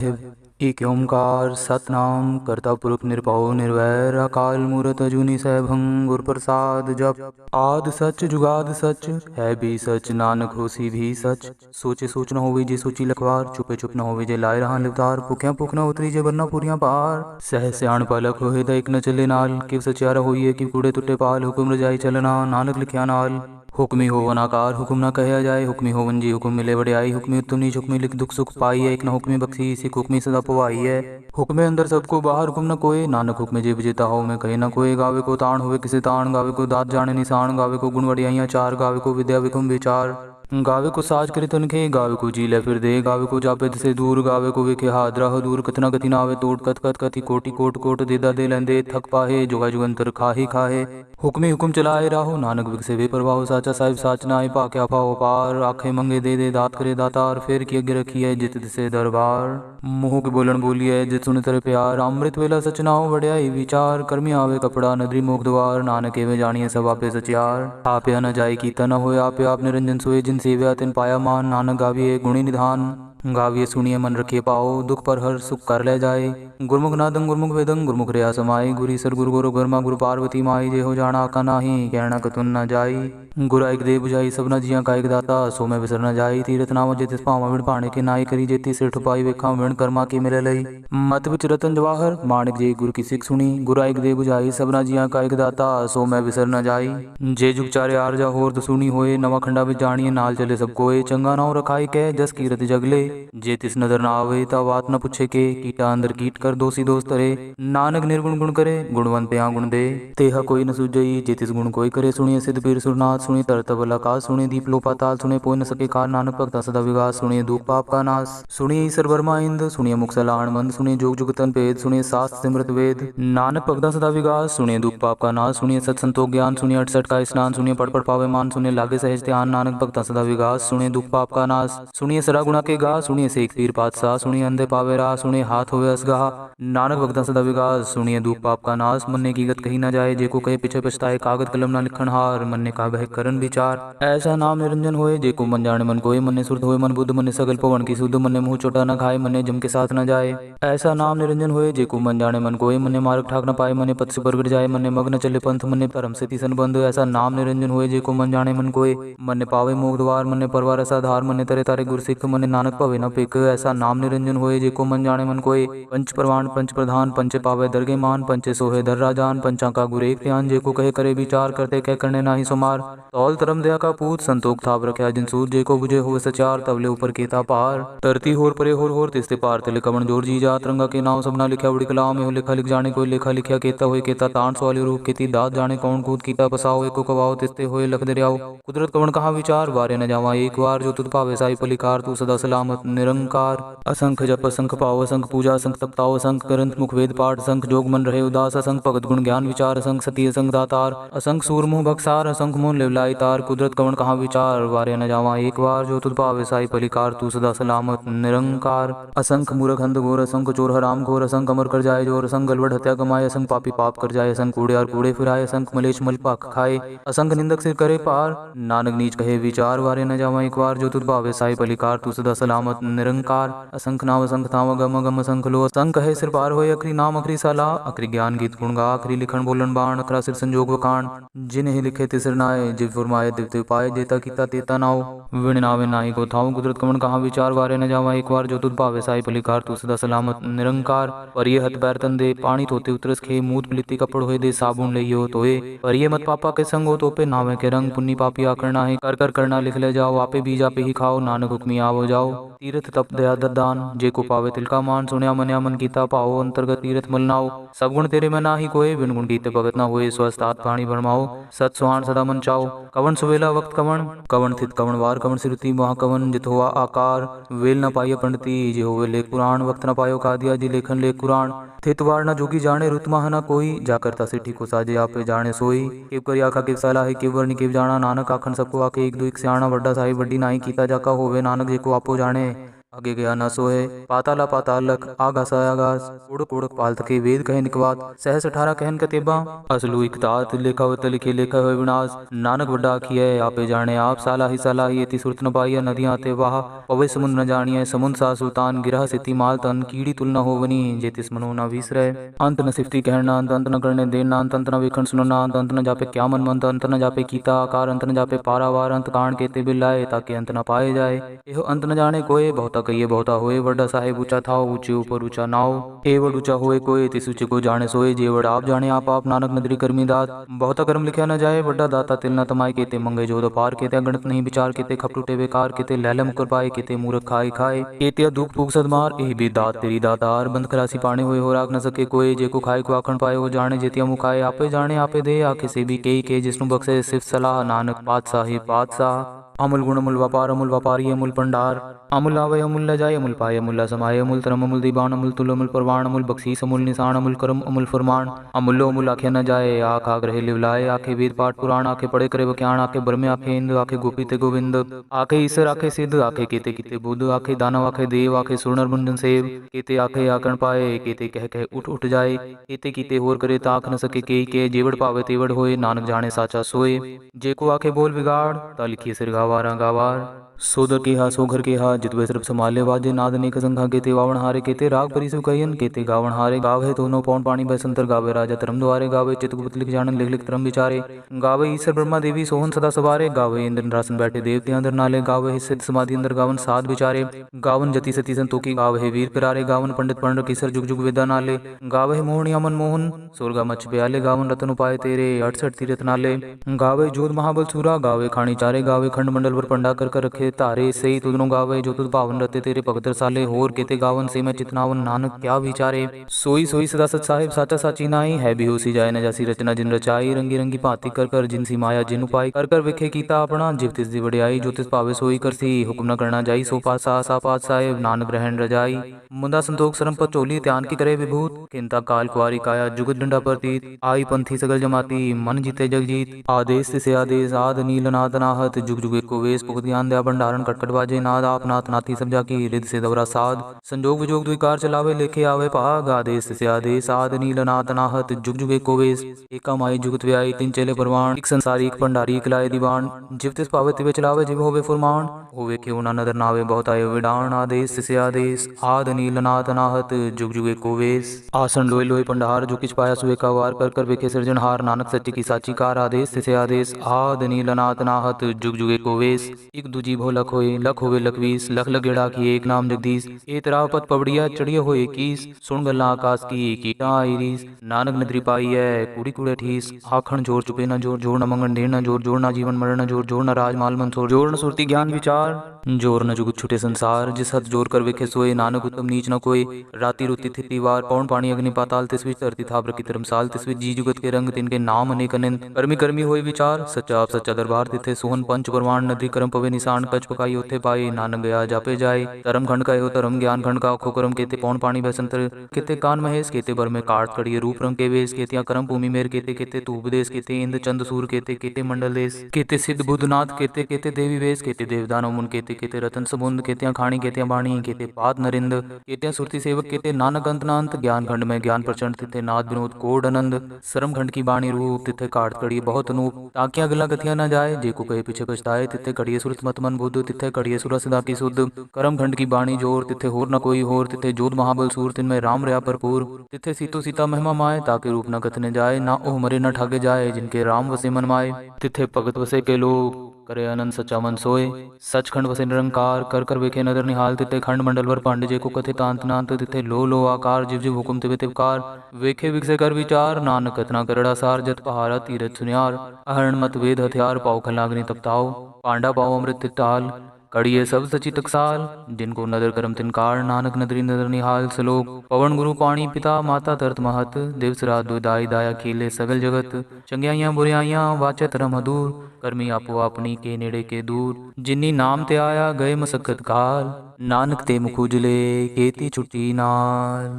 एक ओंकार सतनाम करता पुरख निरभव निर्वैर अकाल मूरत अजूनी सैभं गुर प्रसाद जप। आद सच जुगाद सच है भी सच नानक होसी भी सच। सोचे सोच न होवे जे सोची लखवार चुपे चुप न होवे जे लाए रहा लिवतार। भुख्या भुख न उतरी जे बरना पूरियां पार। सह सियाण पलक होए द एक न चले नाल किव सचियारा होइए कि कूड़े टुटे पाल। हुक्म रजाई चलना नानक लिखिया नाल। हुक्मी होवन आकार हुक्म न कहा जाए। हुक्मी होवन जी हुक्म मिले वड्याई। हुक्मी उत्तम नीच हुक्मी लिख दुख सुख पाई है। एक न हुक्मी बख्शी सिख हुक्मी सदा पवाई है। हुक्मे अंदर सबको बाहर हुक्म न कोई नानक हुक्मे जे विजेता हो मैं कहे न कोई। गावे को ताण होवे किसे ताण गावे को दात जाने निशान। गावे को गुण वड्याइयाँ चार गावे को विद्या विकुम विचार। गावे को साज करे तनखे गावे को जी ले फिर दे। गावे को जापे से दूर गावे को विखे हादरा हो दूर। कतना गति ना आवे तोड़ कत कत कति कोटि कोट कोट देदा दे लेंदे थक पाहे। जुगा जुगंतर खाही खाहे हुक्मी हुक्म चलाए राहो नानक विकसे वे प्रभाव। साचा साहिब साच नाय पाक्या पाओ पार। आखे मंगे दे दे दात करे दातार। फेर की अगे रखी है जित दिसे दरबार। मुँह के बोलन बोली है जित सुन तेरे प्यार। अमृत वेला सच नाओ वड्याई विचार। कर्मी आवे कपड़ा नदरी मोक द्वार। नानक एवे जानिए सब आपे सचियार। आपया न जाय कीता न होय आपे आप निरंजन सोए। जिन सेव्या तिन पाया मान नानक गाविए गुणी निधान। गाविए सुनिए मन रखिए पाओ दुख पर हर सुख कर ले जाए। गुरमुख नादं गुरमुख वेदं गुरमुख रया समाई। गुरी सर गुरु गुरु गरमा गुरु पार्वती माई। जे हो जाना का नाही कहना कतुन न जाई। गुरु एक दे बुझाई सब न जिया का एक दाता। सो मैं विसर न जाई तीरथ नाम जे तिस पावा विण पाणे के नाई। करी जेती सिर ठुपाई वेखा विण कर्मा के मिले लई। मत विच रतन जवाहर माणिक जे गुरु की सिख सुनी। गुरु एक दे बुझाई सब न जिया का एक दाता। सो मैं विसर न जाई। जे जुग चारे आरजा होर दसुनी होए। नवा खंडा विच जानिए नाल चले सब कोए। चंगा नाव रखाई के जस कीरत जगले। जे तिस नदर न आवे ता बात न पूछे के। कीटा अंदर कीट कर दोषी दोष तरे। नानक निर्गुण गुण करे गुणवंत यहाँ गुण दे। तेहा कोई न सुझई जे तिस गुण कोई करे। सुनिए सिद्ध पीर सुरनाथ सुनिए तरत बल आकाश। सुनिए दीप लो पाताल सुनिए पोय न सके कार। नानक भगता सदा विगास सुनिए दुख पाप का नाश। सुनिए ईसर वर्मा इंद सुनिए मुख सलाहण मंद। सुनिए जोग जुगतन भेद सुनिए शास्त्र सिमृत वेद। नानक भगता सदा विगास सुनिए दुख पाप का नाश। सुनिए सत संतोष ज्ञान सुनिए 68 का स्नान। सुनिए पढ़ पढ़ पावे मान सुनिए लागे सहज ध्यान। नानक भगता सदा विगास सुनिए दुख पाप का नाश। सुनिए सरा गुणा के गा सुनिए सेख पीर पातशाह। सुनिए अंधे पावे राह सुनिए हाथ होवे असगाह। नानक भगता सदा विगास सुनिए दुख पाप का नाश। मन्ने की गत कही न जाए जेको कहे पीछे पछताए। कागद कलम न लिखण हार मन्ने का बह करन विचार। ऐसा नाम निरंजन होए जेको मन जाने मन कोय। मन्ने सुरत होए मन बुद्ध मन्ने सगल पवन की सुध। मन्ने मुँह चोटा न खाए मन्ने जम के साथ न जाए। ऐसा नाम निरंजन होए जेको मन जाने मन कोय। मन्ने मार्ग ठाक न पाए मन्ने पथ से परगट जाए। मन्ने मग्न चले पंथ मन्ने धर्म से तीसन बंध। ऐसा नाम निरंजन होए जेको मन जाने मन कोय। मन्ने पावे मोक्ष द्वार मन्ने परवार ऐसा धार। मन्ने तरे तारे गुर सिख मन्ने नानक पवे न पिक। ऐसा नाम निरंजन होए जेको मन जाने मन कोय। पंच प्रवाण पंच प्रधान पंचे पावे दरगे मान। पंचे सोहे दर राजान पंचा का गुर एक ध्यान। जेको कहे करे विचार करते कह करने नाही सुमार। तौल धर्म दया का पूत संतोख थाप रख्या जिन सूर। जेको बुझे हो सचार तवले ऊपर केता पार। तरती होर परे होर तिस्ते पार तिले कवन जोर जी जा। तिरंगा के नाम सबना लिखा बड़ी कलाम में हो लिखा लिख जाने कोई। लेखा लिखा केता होए केता ताण सवाली रूप केती दात जाने कौन कूद कीता पसाओ। एको कवाओ तिस्ते होए लख दरियाओ। कुदरत कवन कहा विचार वारे न जावा एक बार। जो तुद पावे साई पलिकार तू सदा सलामत निरंकार। असंख जप असंख पाओ असंख पूजा असंख तपताओ। असंख ग्रंथ मुख वेद पाठ असंख जोग मन रहे उदास। असंख भगत गुण ज्ञान विचार असंख सती असंख दातार। असंख सूर मुँह बक्सार असंख मोन लेवलाई तार। कुदरत कवन कहा विचार वारे न जावा एक बार। जो तुद पावे साई पलिकार तू सदा सलामत निरंकार। असंख मूर्ख अंध घोर असंख चोर हराम घोर। असंख अमर कर जाए जोर असंख गलवड हत्या कमाए। असंख पापी पाप कर जाए असंख कूड़े और कूड़े फिराए। असंख मलेच मल पाक खाए असंख निंदक सिर करे पार। नानक नीच कहे विचार वारे न जावा एक बार। जो तुद पावे साई पलिकार तू सदा सलामत निरंकार। असंख नाम असंख ताम गम गम असंख लो। असंख कहे सिर पार होए अखरी नाम अखरी साला। अखरी ज्ञान गीत गुण गा अखरी लिखण बोलन बाण। अखरा सिर संजोग वकाण जिन्हें लिखे तिसर नाय। जिव फुरमाए दिव तिव पाए जेता कीता तेता नाव। विण नावे नाही को थाऊ कुदरत कवन कहा विचार वारे न जावा एक बार। जो तुद पावे साई पलिकार तू सदा सलामत निरंकार। पर ये हथ पैर तन दे पानी धोते उतरस खे। मूत पलिति कपड़ होए दे साबुन लइयो तोए। पर ये मत पापा के संग हो तोपे नावे के रंग। पुन्नी पापी आकरना है कर कर करना लिख ले जाओ। आपे बीज आपे ही खाओ नानक हुक्मी आवो जाओ। तीर्थ तप दया ददान जेको पावे तिलका मान। सुनया मनया मन कीता पाओ अंतर्गत तीर्थ मलनाओ। सब गुण तेरे में नाही कोय बिन गुण कीते भगत ना होए। स्वस्थ आत पाणी भरमाओ सत सुहान सदा मन चाओ। कवन सुवेला वक्त कवन कवन थित कवन वार। कवन सिरुति वहाँ कवन जित हुआ आकार। वेल न पाइय पंडिती जे होवे लेख पुराण। वक्त न पायो कादिया जी लेखन लेख पुराण। थित वार न जोगी जाने रुत महा न कोई। जा करता सिठी को साजे आपे जाने सोई। किव करी आखा किव सलाह है किव वर्णि किव जाना। नानक आखन सबको आके एक दो एक सियाणा। वड्डा साहिब वड्डी नाई कीता जाका होवे नानक जेको आपो जाने। आगे गया न सोए, पाताला पाताल लख, आगास आगास, उड़क उड़क पाल थके, वेद कहे निकवात, सहस 18 कहन कतेबा, असलू इकतात, लेखा वत लिखे लेखा हुए विनाश, नानक बड़ा आखिए आपे जाने आप, साला ही एति सुरत न पाइया, नदियाँ आते वाह, पवे समुद्र न जानिए, समुद्र सा सुल्तान, गिरह सिति माल तन, कीड़ी तुल न होवनी, जेतिस मनो न विसरे, अंत न सिफती कहना, अंत न करने देना, अंत न वेखन सुनना, अंत न जापे क्या मन मंत, अंत न जापे कीता आकार, अंत न जापे पारावार, अंत कांड केते बिलाए, ताकि अंत न पाए जाए, एहो अंत न जाने कोई, बहुता कहिए बहुता होए, वड्डा साहेब ऊंचा था, ऊंचे ऊपर ऊंचा नाव, एवड ऊंचा होए कोई, तिस ऊंचे को जाने सोए, जेवड आप जाने आप नानक नदरी करमी दात, बहुता कर्म लिखा न जाए, वड्डा दाता तिल न तमाय, केते मंगे जोद पार, केते गणत नहीं विचार, केते खपटूटे बेकार, केते लैले मुकर पाए, केते मूर्ख खाए खाए, केते दुख फूक सदमार, एह भी दात तेरी दातार, बंद खलासी पाने हुए हो राख न सके कोई, जे को खाए को आखण पाए हो जाने, जेतिया मुखाए आपे जाने आपे दे, आखे से भी के जिसनु बख्शे सिर्फ सलाह, नानक पातशाह ही पातशाह, अमुल गुण अमुल व्यापारी अमुल पंडार, अमुल आवे अमुल ल जाए, अमुल पाए अमुल समाये, अमुल तरम अमुल दीवान, अमुल तुल अमुल परवान, अमुल बख्शीस अमुल निशान, अमुल करम अमुल फरमान, अमुल्लो अमुल आखे न जाए, आख आग रहे लिवलाए, आखे वेद पाठ पुराण, आखे पढ़े करे बख्याण, आखे ब्रह्मे आखे इंद्र, आखे गोपी ते गोविंद, आखे ईश्वर आखे सिद्ध, आखे केते किते बुद्ध, आखे दानव आखे देव, आखे सुरनर मुंडन सेव, केते आखे आकण पाए, केते कह कह उठ जाए, केते कीते होर करे ताक न सके के जेवड़ पावे तेवड़ होए, नानक जाने साचा सोए, जे को आखे बोल बिगाड़, ता लिखिए सिर गावारा गावार, सोदर के हा सोघर के हा, जितवे सिर्फ संभाले वाजे, नाद नेक संघा, केते वावण हारे, केते राग परिसु कहियन, केते गावण हारे, गावे तो नो पौन पानी बसंतर, गावे राजा धर्म द्वारे, गावे चितगुप्त लिख जानन लिख लिख धर्म विचारे, गावे ईश्वर ब्रह्मा देवी सोहन सदा सवारे, गावे इंद्र रासन बैठे देवते अंदर नाले, गावे सिद्ध समाधि अंदर गावन साध विचारे, गावन जति सती संतोखी, गावे वीर पिरारे, गावन पंडित पंड किसर जुग जुग वेदा नाले, गावे मोहन अमन मोहन, सुरगा मच प्याले, गावन रतन उपाय तेरे 68 तीरथ नाले, गावे जोध महाबल सूरा, गावे खानी चारे, गावे खंड मंडल पर पंडा कर रखे तारे, सही तुदनो गावे जो तुद पावन रते तेरे भगत रसाले, होर केते गावन से मैं चितनावन, नानक क्या विचारे, सोई सोई सदा सच साहिब साचा साची नाई, है भी होसी जाए न जासी रचना जिन रचाई, रंगी रंगी भांति कर जिनसी माया जिन उपाय, कर विखे कीता अपना, जिव तिस दी वड्याई, जो तिस पावे सोई करसी, हुक्म न करना जाई, सो पासा सा पात साहेब, नानक ग्रहण रजाई, मुंदा संतोख सरम पर चोली, त्यान की करे विभूत, किंता काल कुआरी काया, जुगत डंडा प्रतीत, आई पंथी सगल जमाती, मन जीते जग जीत, आदेश से आदेश, आद नील नाद नाहत, जुग जुग एको वेश, पुख ध्यान दया भंडारण, कटकट बाजे नाद, आप नाथ नाथी सब जाकी, रिद से दवरा साध, संजोग विजोग द्विकार चलावे, लेखे आवे भाग, आदेश से आदेश, आद नील नाद नाहत, जुग जुग एको वेश, एका माई जुगत व्याई, तीन चेले परवान, एक संसारी एक भंडारी एक लाए दीवान, जिव तिस पावे तिवे चलावे, जिव होवे फुरमान, होवे क्यों ना नदर नावे बहुत आये विडान, आदेश से आदेश, आद नील नाद नाहत, जुग जुग एको वेश, आसन लोय लोय पंडार, जो किछ पाया सुए का वार, कर विखे सृजनहार, नानक सच्ची की साची कार, आदेश से आदेश, आद नील नाद नाहत, जुग जुग एको वेश, एक दूजी भो लख होवे लखवीस, लख लगेड़ा की एक नाम जगदीश, ए तराव पत पवड़िया चढ़िया हो इक्कीस, सुन गल्ला आकाश की कीटा आईरीस, नानक नदरी पाई है कूड़ी कूड़े ठीस, आखण जोर चुपे न जोर, जोर न मंगन ढेर न जोर, जोर न जीवन मरण न जोर, जोर न राज माल मंसोर, जोर न सुरती ज्ञान विचार, जोर न जुगत छुटे संसार, जिस हद जोर कर विखे सोए, नानक उत्तम नीच न कोई, राति रुति थिति वार, पौन पानी अग्नि पाताल, तिसविच धरती थापर की धर्मसाल, तिसविच जी जुगत के रंग, तिनके नाम अनेक अनंत, कर्मी कर्मी होए विचार, सच्चा आप सच्चा दरबार, तिथे सोहन पंच परवान, नदी करम पवे निशान, कच पकाई उथे पाई, नानक गया जापे जाए, धर्म खंड का एहो धर्म, ज्ञान खंड का अखो करम, केते पौन पानी बसंतर, केते कान महेश, केते बर में काट कड़िए रूप रंग के वेश, केतिया करम भूमि मेर, केते केते तू उपदेश, केते इंद्र चंद सूर, केते केते मंडल देश, केते सिद्ध बुद्धनाथ, केते केते देवी वेश, केते देवदानव मुन, केते केते रतन समुंद, केतिया खाणी केतिया बाणी, केते पाद नरिंद, केतिया सुरती सेवक, केते नानक अंत नांत, ज्ञान खंड में ज्ञान प्रचंड, तिथे नाद विनोद कोड आनंद, सरम खंड की बाणी रूप, तिथे काट कड़िए बहुत अनूप, ताकिया गला गथिया न जाए, जे को कहे पीछे पछताए, तिथे कड़िए सुरत मत मन बुद्ध, तिथे कड़िए सुर सदा की शुद्ध, करम खंड की बाणी जोर, तिथे होर न कोई होर, तिथे जोध महाबल सूर, तिनमें राम रया भरपूर, तिथे सीतो सीता महिमा माए, ताके रूप न कथने जाए, ना ओह मरे न ठागे जाए, जिनके राम वसे मन माए, तिथे भगत वसे के लोग, करे अनंत सच्चा मन सोए, सचखंड वसे निरंकार, कर वेखे नदर निहाल, तिथे खंड मंडल वर पांडे, जे को कथे तांत नांत, तिथे लो आकार, जिव जिव हुकुम तिवे तिवकार, वेखे विकसे कर विचार, नानक कथना करड़ा सार, जत पहारा तीरथ सुनियार, अहरण मत वेद हथियार, पाओ खलाग्नि तपताओ, पांडा पाओ अमृत तिटाल, कड़िए सब सची टकसाल, जिनको नदर करम तिनकार, नानक नदरी नदर निहाल, सलोक पवन गुरु पाणी पिता माता तरत महत, दिवस रात दुदाई दाया खेले सगल जगत, चंगियाइयां बुरियाइयां वाचे तरम अदूर, कर्मी आपो अपनी के नेड़े के दूर, जिन्नी नाम ते आया गए मसक्कत काल, नानक ते मुख उजले केती छुट्टी नाल।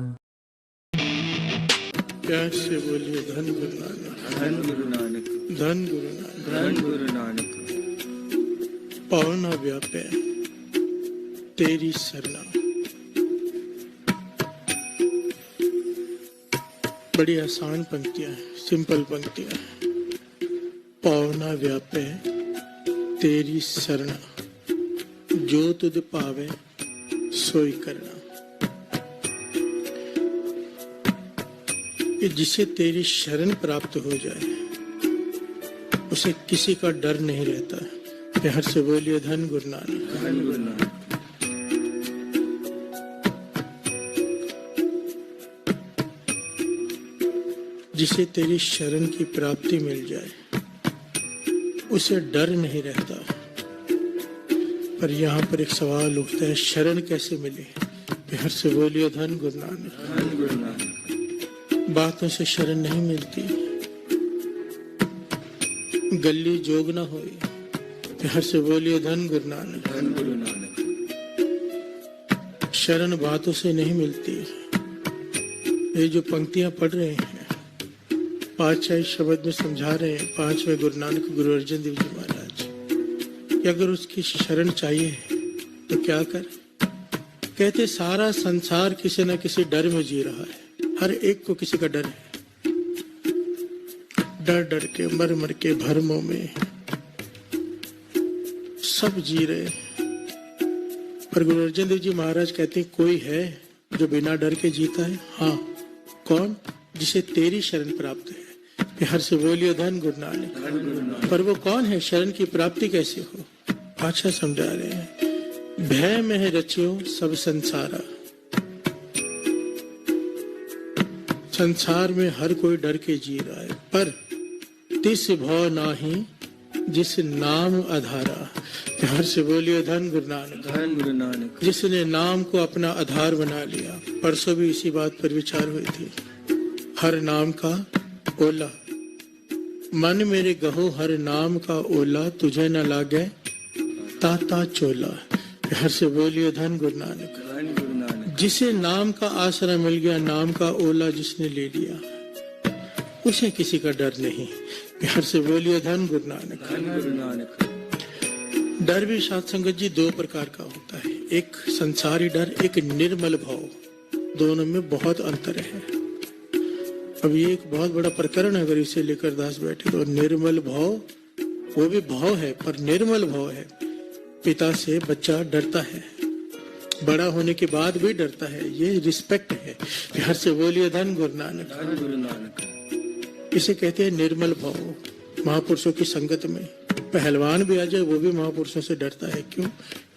कैसे बोलिए धन गुरु नानक, धन गुरु नानक, धन गुरु नानक, धन गुरु नानक, पावना व्यापे तेरी सरना। बड़ी आसान पंक्तियां हैं, सिंपल पंक्तियां हैं। पावना व्यापे तेरी सरना, जो तुझ पावे सोई करना। कि जिसे तेरी शरण प्राप्त हो जाए उसे किसी का डर नहीं रहता। प्यार से बोलिए धन गुरु नानक। धन गुरु नानक। जिसे तेरी शरण की प्राप्ति मिल जाए उसे डर नहीं रहता। पर यहाँ पर एक सवाल उठता है, शरण कैसे मिले? प्यार से बोलिए धन गुरु नानक। धन गुरु नानक। बातों से शरण नहीं मिलती, गली जोग ना होए। प्यार से बोलिए धन गुरु नानक। धन गुरु नानक। शरण बातों से नहीं मिलती। ये जो पंक्तियां पढ़ रहे हैं, पातशाही शब्द में समझा रहे हैं पांचवें गुरु नानक गुरु अर्जन देव जी महाराज कि अगर उसकी शरण चाहिए तो क्या कर? कहते सारा संसार किसी न किसी डर में जी रहा है। हर एक को किसी का डर है। डर डर के मर मर के भरमों में सब जी रहे। पर गुरु अर्जन देव जी महाराज कहते हैं कोई है जो बिना डर के जीता है। हाँ, कौन? जिसे तेरी शरण प्राप्त है। प्यार से बोलिए धन गुरु नानक। पर वो कौन है? शरण की प्राप्ति कैसे हो? अच्छा समझा रहे हैं। भय में रचियो सब संसारा। संसार में हर कोई डर के जी रहा है, पर तिस भव नाही जिस नाम आधारा। प्यार से बोलिए धन गुरु नानक। धन गुरु नानक। जिसने नाम को अपना आधार बना लिया। परसों भी इसी बात पर विचार हुई थी। हर नाम का ओला, मन मेरे गहो हर नाम का ओला, तुझे न लागे ताता चोला। प्यार से बोलिए धन गुरु नानक। धन गुरु नानक। जिसे नाम का आसरा मिल गया, नाम का ओला जिसने ले लिया, उसे किसी का डर नहीं। प्यार से बोलिए धन गुरु नानक। धन गुरु नानक। डर भी साध संगत जी दो प्रकार का होता है, एक संसारी डर, एक निर्मल भाव। दोनों में बहुत अंतर है। अब ये एक बहुत बड़ा प्रकरण है, अगर इसे लेकर दास बैठे तो। निर्मल भाव, वो भी भाव है पर निर्मल भाव है। पिता से बच्चा डरता है, बड़ा होने के बाद भी डरता है, ये रिस्पेक्ट है। प्यार से बोलिए धन गुरु नानक। धन गुरु नानक। इसे कहते हैं निर्मल भाव। महापुरुषों की संगत में पहलवान भी आ जाए वो भी महापुरुषों से डरता है। क्यों?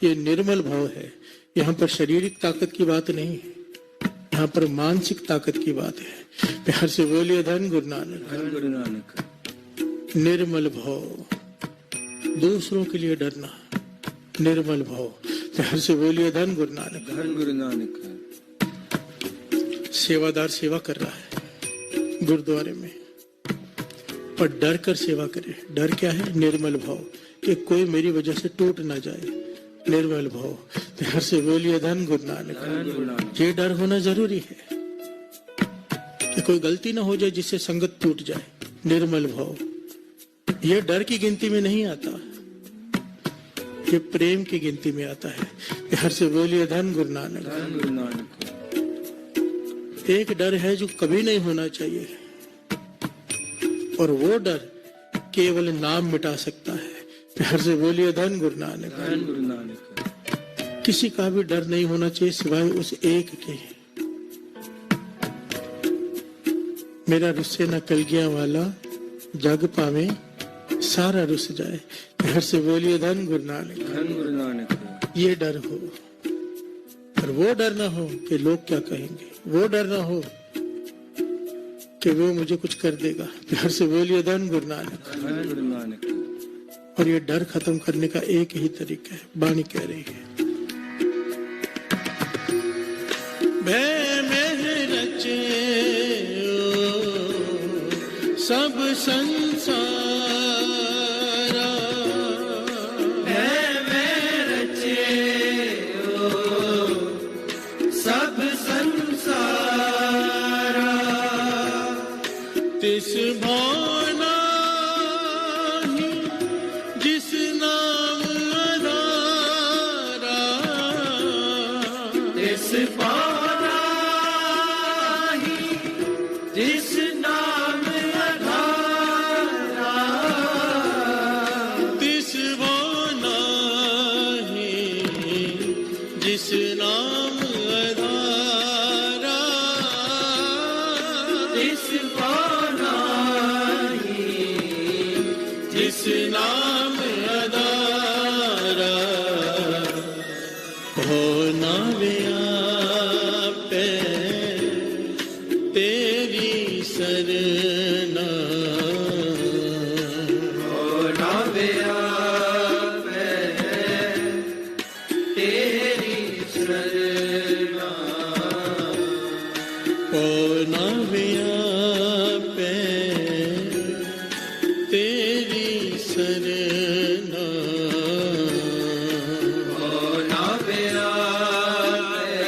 ये निर्मल भाव है। यहाँ पर शारीरिक ताकत की बात नहीं है, यहाँ पर मानसिक ताकत की बात है। प्यार से बोलिए धन गुरु नानक। धन गुरु नानक। निर्मल भाव, दूसरों के लिए डरना, निर्मल भाव। प्यार से बोलिए धन गुरु नानक। धन गुरु नानक। सेवादार सेवा कर रहा है गुरुद्वारे में, पर डर कर सेवा करे। डर क्या है? निर्मल भाव, कि कोई मेरी वजह से टूट ना जाए। निर्मल भाव। प्यार से बोलिए धन गुरु नानक। ये डर होना जरूरी है कि कोई गलती ना हो जाए जिससे संगत टूट जाए। निर्मल भाव ये डर की गिनती में नहीं आता, ये प्रेम की गिनती में आता है। प्यार से बोलिए धन गुरु नानक। धन गुरु नानक। एक डर है जो कभी नहीं होना चाहिए, और वो डर केवल नाम मिटा सकता है। प्यार से बोलिए धन गुरु नानक। धन गुरु नानक। किसी का भी डर नहीं होना चाहिए सिवाय उस एक के। मेरा रुस्से न कलगियां वाला, जग पावे सारा रुस जाए। प्यार से बोलिए धन गुरु नानक। धन गुरु नानक। ये डर हो, पर वो डर ना हो कि लोग क्या कहेंगे। वो डर ना हो कि वो मुझे कुछ कर देगा। प्यार से बोलिए धन गुरु नानक। धन गुरु नानक। और ये डर खत्म करने का एक ही तरीका है, वाणी कह रही है। भय में रचे सब संसारा, भय में रचे सब संसारा, तिस भावना जिस नाम आधारा, पौना व्यापे तेरी सरना, पौना व्यापे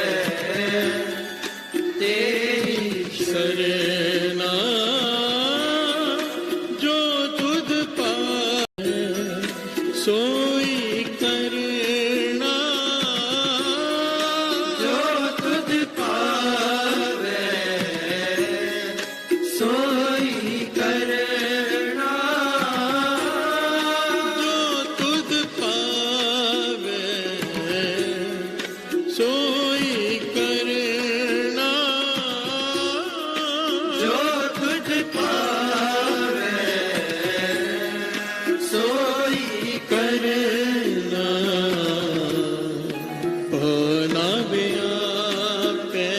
तेरी सरना, जो तुझ पाए सोई करना, जो तुझ पावे सोई करना, जो तुझ पावे सोई करना, जो तुझ पावे सोई करना, पौना व्यापे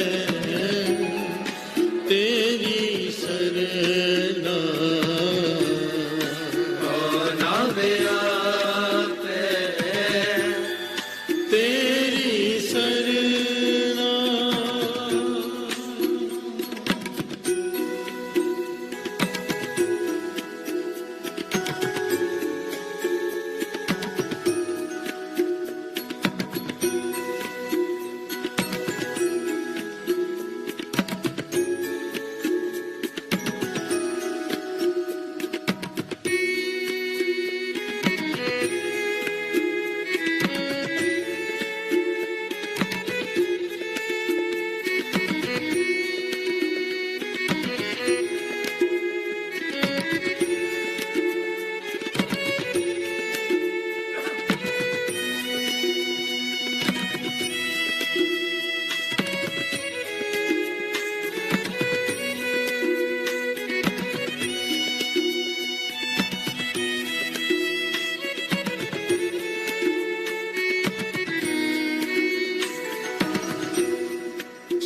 तेरी सरना, पौना व्यापे तेरी सरना।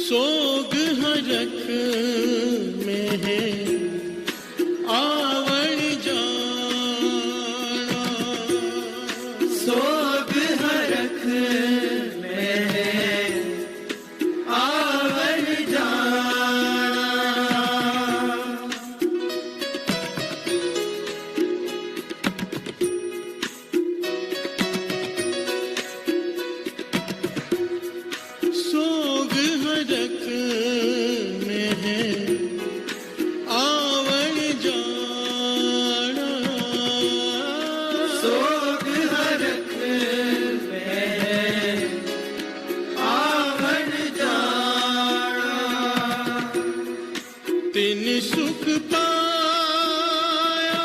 सोग हरक में है आवण जाना, सोग हरख में आवन जाना, सोग हरक में है आवण जाना, सोग हरख में आवन जाना, तिन सुख पाया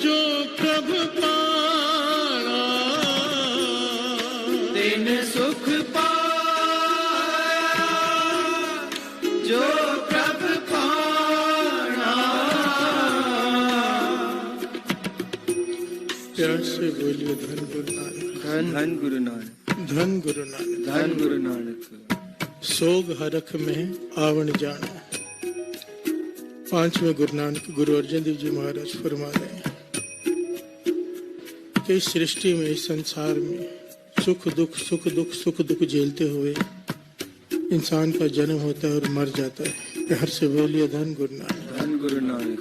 जो प्रभ पाना, दिन सुख पाया जो प्रभ पाना, प्यार से बोलिए धन गुरु नानक, धन धन गुरु नानक, धन गुरु नानक। धन गुरु नानक। सोग हरख में आवण जाना। पांचवें गुरु नानक गुरु अर्जन देव जी महाराज फरमा रहे हैं कि इस सृष्टि में, इस संसार में सुख दुख झेलते हुए इंसान का जन्म होता है और मर जाता है। प्यार से बोलिए धन गुरु नानक, धन गुरु नानक।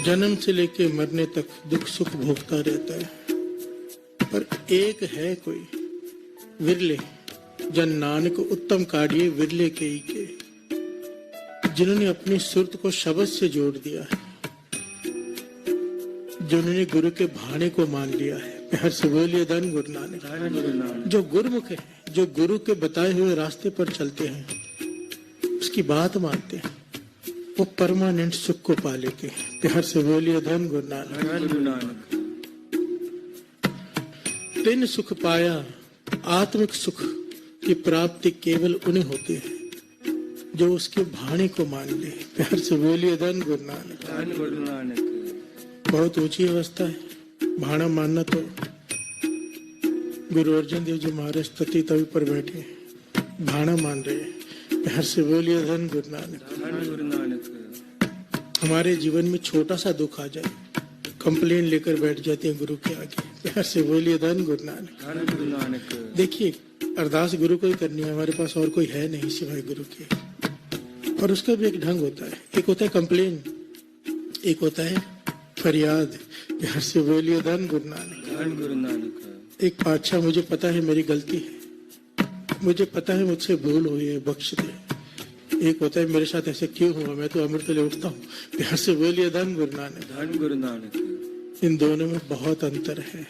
जन्म से लेके मरने तक दुख सुख भोगता रहता है, पर एक है कोई विरले, जन नानक उत्तम कार्य विरले के ही के, जिन्होंने अपनी सुरत को शब्द से जोड़ दिया है, जिन्होंने गुरु के भाने को मान लिया है। प्यार से बोलिए धन गुरु नानक। धन गुरु नानक। जो गुरुमुख है, जो गुरु के बताए हुए रास्ते पर चलते हैं, उसकी बात मानते हैं, वो परमानेंट सुख को पा लेते हैं। प्यार से बोलिए धन गुरु नानक। धन गुरु नानक। तीन सुख पाया, आत्मिक सुख की प्राप्ति केवल उन्हें होती है जो उसके भाने को मान ले। प्यार से बोलिए धन गुरु नानक। धन गुरु नानक। बहुत ऊंची अवस्था है भाना मानना। तो गुरु अर्जन देव जी महाराज तती तवी पर बैठे भाना मान रहे हैं। प्यार से बोलिए धन गुरु नानक। धन गुरु नानक। हमारे जीवन में छोटा सा दुख आ जाए, कंप्लेन लेकर बैठ जाते हैं गुरु के आगे। प्यार से बोलिए धन गुरु नानक। धन गुरु नानक। देखिए अरदास गुरु को ही करनी है, हमारे पास और कोई है नहीं सिवाय गुरु के। और उसका भी एक ढंग होता है, एक होता है कंप्लेन, एक होता है फरियाद। प्यार से बोलिए धन गुरु नानक। धन गुरु नानक। एक पातशाह, मुझे पता है मेरी गलती है, मुझे पता है मुझसे भूल हुई है, बख्श दे। एक होता है मेरे साथ ऐसे क्यों हुआ, मैं तो अमृत ले उठता हूँ। प्यार से बोलिए धन गुरु नानक। धन गुरु नानक। इन दोनों में बहुत अंतर है।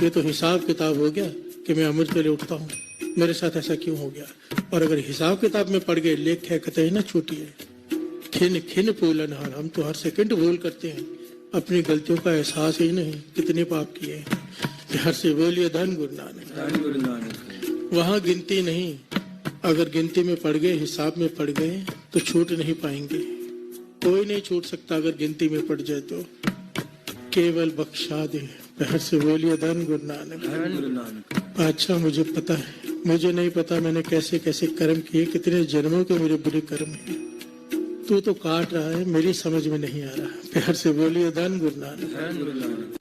ये तो हिसाब किताब हो गया कि मैं अमृत ले उठता हूँ, मेरे साथ ऐसा क्यों हो गया। और अगर हिसाब किताब में पड़ गए, लेख है कतई न छूटिए, खिन खिन पूलनहार। हम तो हर सेकंड भूल करते हैं, अपनी गलतियों का एहसास ही नहीं, कितने पाप किए हैं। प्यार से बोलिए धन गुरु नानक। धन गुरु नानक। वहां गिनती नहीं, अगर गिनती में पड़ गए, हिसाब में पड़ गए तो छूट नहीं पाएंगे। कोई नहीं छूट सकता अगर गिनती में पड़ जाए तो, केवल बख्शा दे। प्यार से बोलिए धन गुरु नानक। धन गुरु नानक। अच्छा मुझे पता है, मुझे नहीं पता मैंने कैसे कैसे कर्म किए, कितने जन्मों के मेरे बुरे कर्म हैं। तू तो काट रहा है, मेरी समझ में नहीं आ रहा। प्यार से बोलिए धन गुरु नानक। धन गुरु नानक।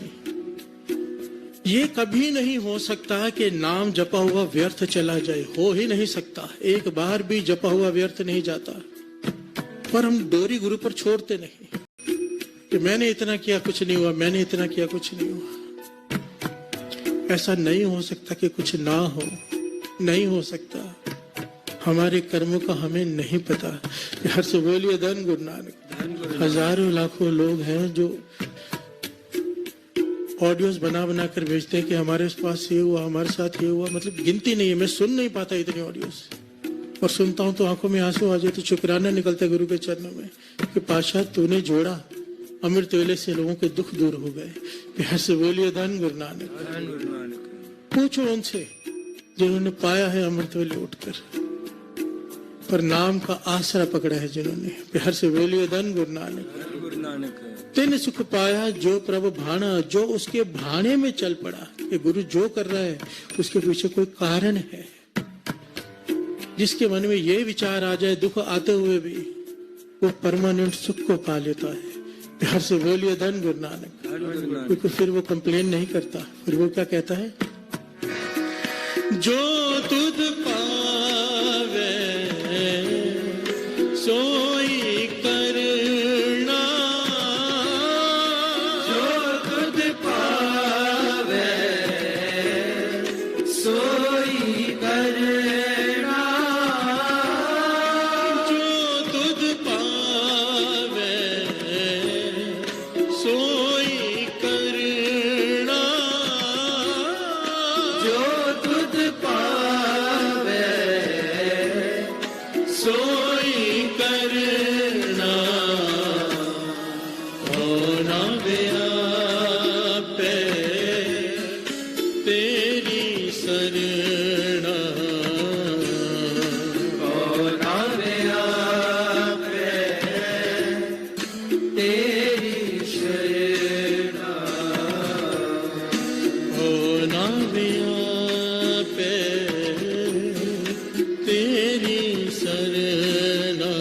ये कभी नहीं हो सकता कि नाम जपा हुआ व्यर्थ चला जाए, हो ही नहीं सकता। एक बार भी जपा हुआ व्यर्थ नहीं जाता। पर हम डोरी गुरु पर छोड़ते नहीं कि मैंने इतना किया कुछ नहीं हुआ, मैंने इतना किया कुछ नहीं हुआ। ऐसा नहीं हो सकता कि कुछ ना हो, नहीं हो सकता। हमारे कर्मों का हमें नहीं पता। प्यार से बोलिए धन गुरु नानक। हजारों लाखों लोग हैं जो ऑडियोज बना बना कर भेजते हैं कि हमारे पास ये हुआ, हमारे साथ ये हुआ। मतलब गिनती नहीं है, मैं सुन नहीं पाता इतनी ऑडियोज। और सुनता हूँ तो आंखों में आंसू आ जाए, तो शुक्राना निकलता है गुरु के चरणों में कि पातशाह तूने जोड़ा, अमृत वेले से लोगों के दुख दूर हो गए। प्यार से बोलिए धन गुरु नानक। धन गुरु नानक। पूछो उनसे जिन्होंने पाया है अमृत वेले उठकर, पर नाम का आसरा पकड़ा है जिन्होंने। प्यार से बोलिए धन गुरु नानक। धन गुरु नानक। तिन सुख पाया जो प्रभु भाना, जो उसके भाने में चल पड़ा। ये गुरु जो कर रहा है उसके पीछे कोई कारण है। जिसके मन में ये विचार आ जाए दुख आते हुए भी, वो परमानेंट सुख को पा लेता है। प्यार से बोलिए धन गुरु नानक। धन गुरु नानक। क्योंकि फिर वो कंप्लेन नहीं करता, फिर वो क्या कहता है, जो तुझ पावे सोई करना, जो तुझ पावे सोई करना, जो तुझ पावे सोई करना, जो तुझ पावे सोई करना। होना व्यापे तेरी शरणा, होना व्यापे तेरी शरणा, होना व्यापे तेरी शरणा।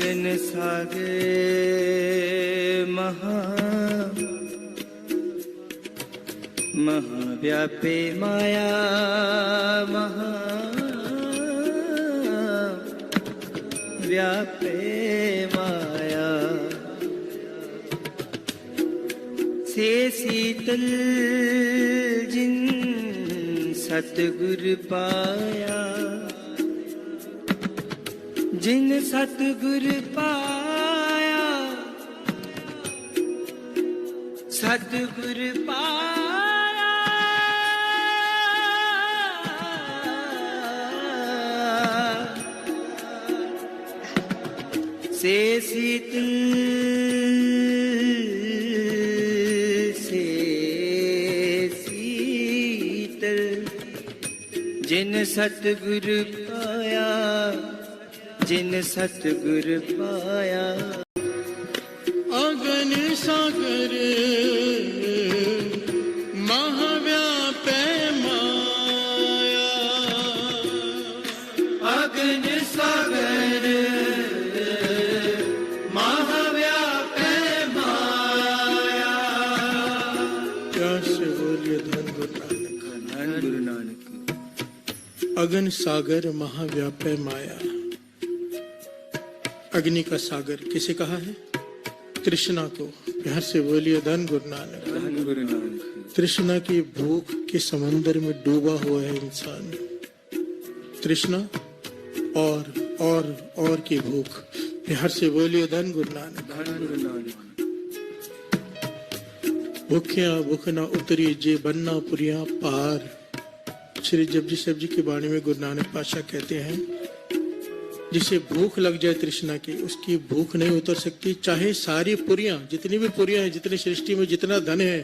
अगन सागर महाव्यापे माया महाव्यापे माया से शीतल जिन सतगुर पाया, जिन सतगुर पाया, सतगुर पाया, से शीतल जिन सतगुर पाया, जिन सतगुर पाया। अगन सागर महाव्यापै माया, अगन सागर महाव्यापै माया। प्यार से बोलिए धन गुरु नानक। धन गुरु नानक। अगन सागर महाव्यापै माया। अग्नि का सागर किसे कहा है? तृष्णा को। प्यार से बोलिए धन गुरु नानक। धन गुरु नानक। तृष्णा की भूख के समंदर में डूबा हुआ है इंसान। तृष्णा और की भूख। प्यार से बोलिए धन गुरु नानक। धन गुरु नानक। भूखिया भूख न उतरी जे बनना पुरिया पार। श्री जपजी साहब जी की वाणी में गुरु नानक पातशाह कहते हैं, जिसे भूख लग जाए तृष्णा की, उसकी भूख नहीं उतर सकती। चाहे सारी पुरियां, जितनी भी पुरियां हैं, जितनी सृष्टि में जितना धन है,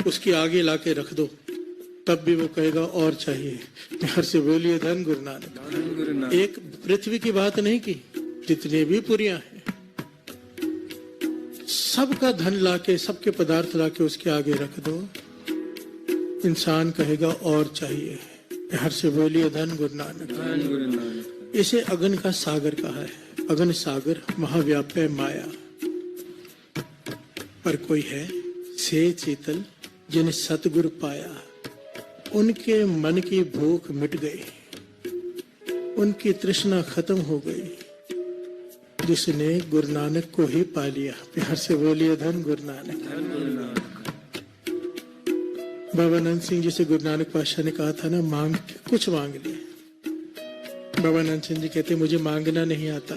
उसकी आगे लाके रख दो, तब भी वो कहेगा और चाहिए। प्यार से बोलिए धन गुरु नानक। धन गुरु नानक। एक पृथ्वी की बात नहीं की, जितने भी पुरियां हैं, सबका धन लाके, सबके पदार्थ लाके उसके आगे रख दो, इंसान कहेगा और चाहिए। प्यार से बोलिए धन गुरु नानक। धन गुरु नानक। इसे अगन का सागर कहा है। अगन सागर महाव्यापै माया। पर कोई है से शीतल जिन सतगुर पाया, उनके मन की भूख मिट गई, उनकी तृष्णा खत्म हो गई, जिसने गुरु नानक को ही पा लिया। प्यार से बोलिए धन गुरु नानक। धन गुरु नानक। बाबा नंद सिंह जी से गुरु नानक पातशाह ने कहा था ना, मांग कुछ मांग ले। बाबा नंद सिंह जी कहते मुझे मांगना नहीं आता।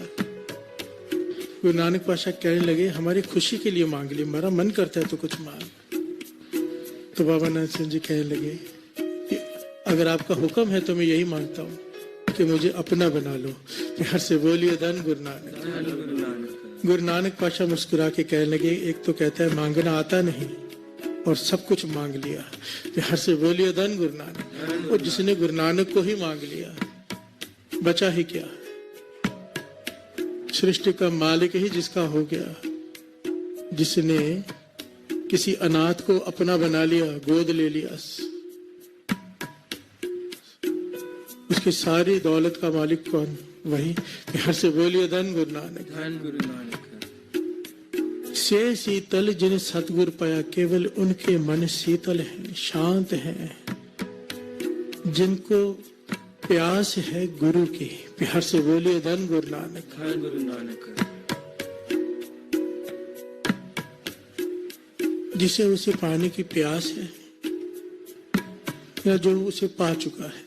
गुरु नानक पातशाह कहने लगे हमारी खुशी के लिए मांग ले, मेरा मन करता है तो कुछ मांग। तो बाबा नंद सिंह जी कहने लगे कि अगर आपका हुक्म है तो मैं यही मांगता हूँ कि मुझे अपना बना लो। प्यार से बोलिए धन गुरु नानक। धन गुरु नानक। गुरु नानक पातशाह मुस्कुरा के कहने लगे, एक तो कहता है मांगना आता नहीं और सब कुछ मांग लिया। प्यार से बोलिए धन गुरु नानक। और जिसने गुरु नानक को ही मांग लिया, बचा ही क्या? सृष्टि का मालिक ही जिसका हो गया, जिसने किसी अनाथ को अपना बना लिया, गोद ले लिया, उसकी सारी दौलत का मालिक कौन? वही। प्यार से बोलिए धन गुरु नानक। धन गुरु नानक। से शीतल जिन सतगुर पाया, केवल उनके मन शीतल हैं, शांत हैं, जिनको प्यास है गुरु की। प्यार से बोलिए धन गुरु नानक। धन गुरु नानक। जिसे उसे पाने की प्यास है या जो उसे पा चुका है,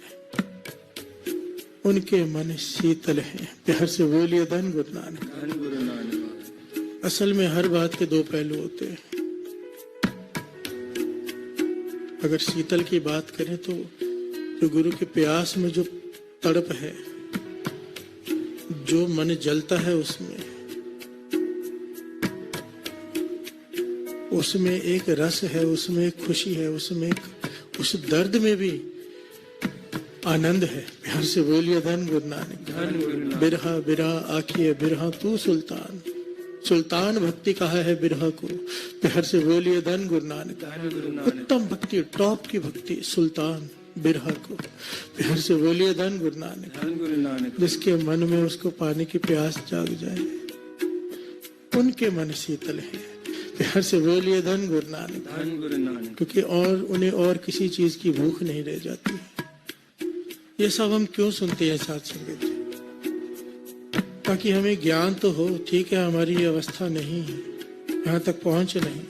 उनके मन शीतल हैं। प्यार से बोलिए धन गुरु नानक। धन गुरु नानक। असल में हर बात के दो पहलू होते हैं। अगर शीतल की बात करें तो जो गुरु के प्यास में जो तड़प है, जो मन जलता है, उसमें एक रस है, उसमें एक खुशी है, उसमें उस दर्द में भी आनंद है। प्यार से बोलिए धन गुरु नानक। बिरहा बिरहा आखिए बिरहा तू सुल्तान, सुल्तान भक्ति कहा है बिरहा को। प्यार से बोलिए धन गुरु नानक। उत्तम भक्ति, टॉप की भक्ति, सुल्तान बिरहा को। प्यार से बोलिए धन गुरु नानक। धन गुरु नानक। जिसके मन में उसको पाने की प्यास जाग जाए, उनके मन शीतल है। प्यार से बोलिए धन गुरु नानक। धन गुरु नानक। क्योंकि और उन्हें और किसी चीज की भूख नहीं रह जाती। ये सब हम क्यों सुनते हैं साथ संगत? ताकि हमें ज्ञान तो हो। ठीक है, हमारी अवस्था नहीं है, यहाँ तक पहुंच नहीं,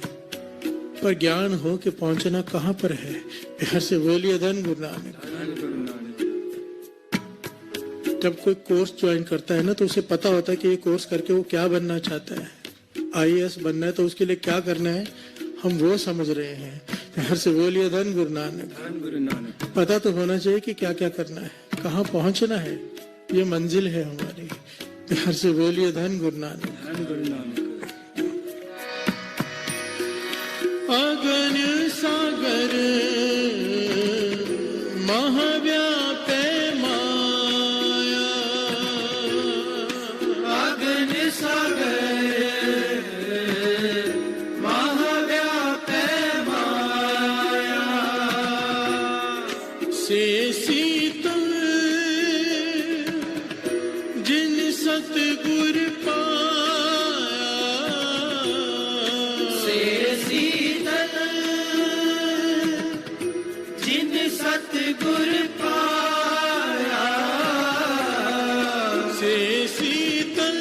पर ज्ञान हो कि पहुंचना कहाँ पर है। प्यार से बोलिए धन गुरु नानक। धन गुरु नानक। जब कोई कोर्स ज्वाइन करता है ना, तो उसे पता होता है कि ये कोर्स करके वो क्या बनना चाहता है। IAS बनना है तो उसके लिए क्या करना है, हम वो समझ रहे हैं। प्यार से बोलिए धन गुरु नानक। धन गुरु नानक। पता तो होना चाहिए कि क्या क्या करना है, कहाँ पहुंचना है, ये मंजिल है हमारी। प्यार से बोलिए धन गुरु नानक। धन गुरु नानक। अगन सागर महाव्यापै माया, अगन सागर महाव्यापै माया, से शीतल जिन सतगुर पाया, से सतगुर पाया, से शीतल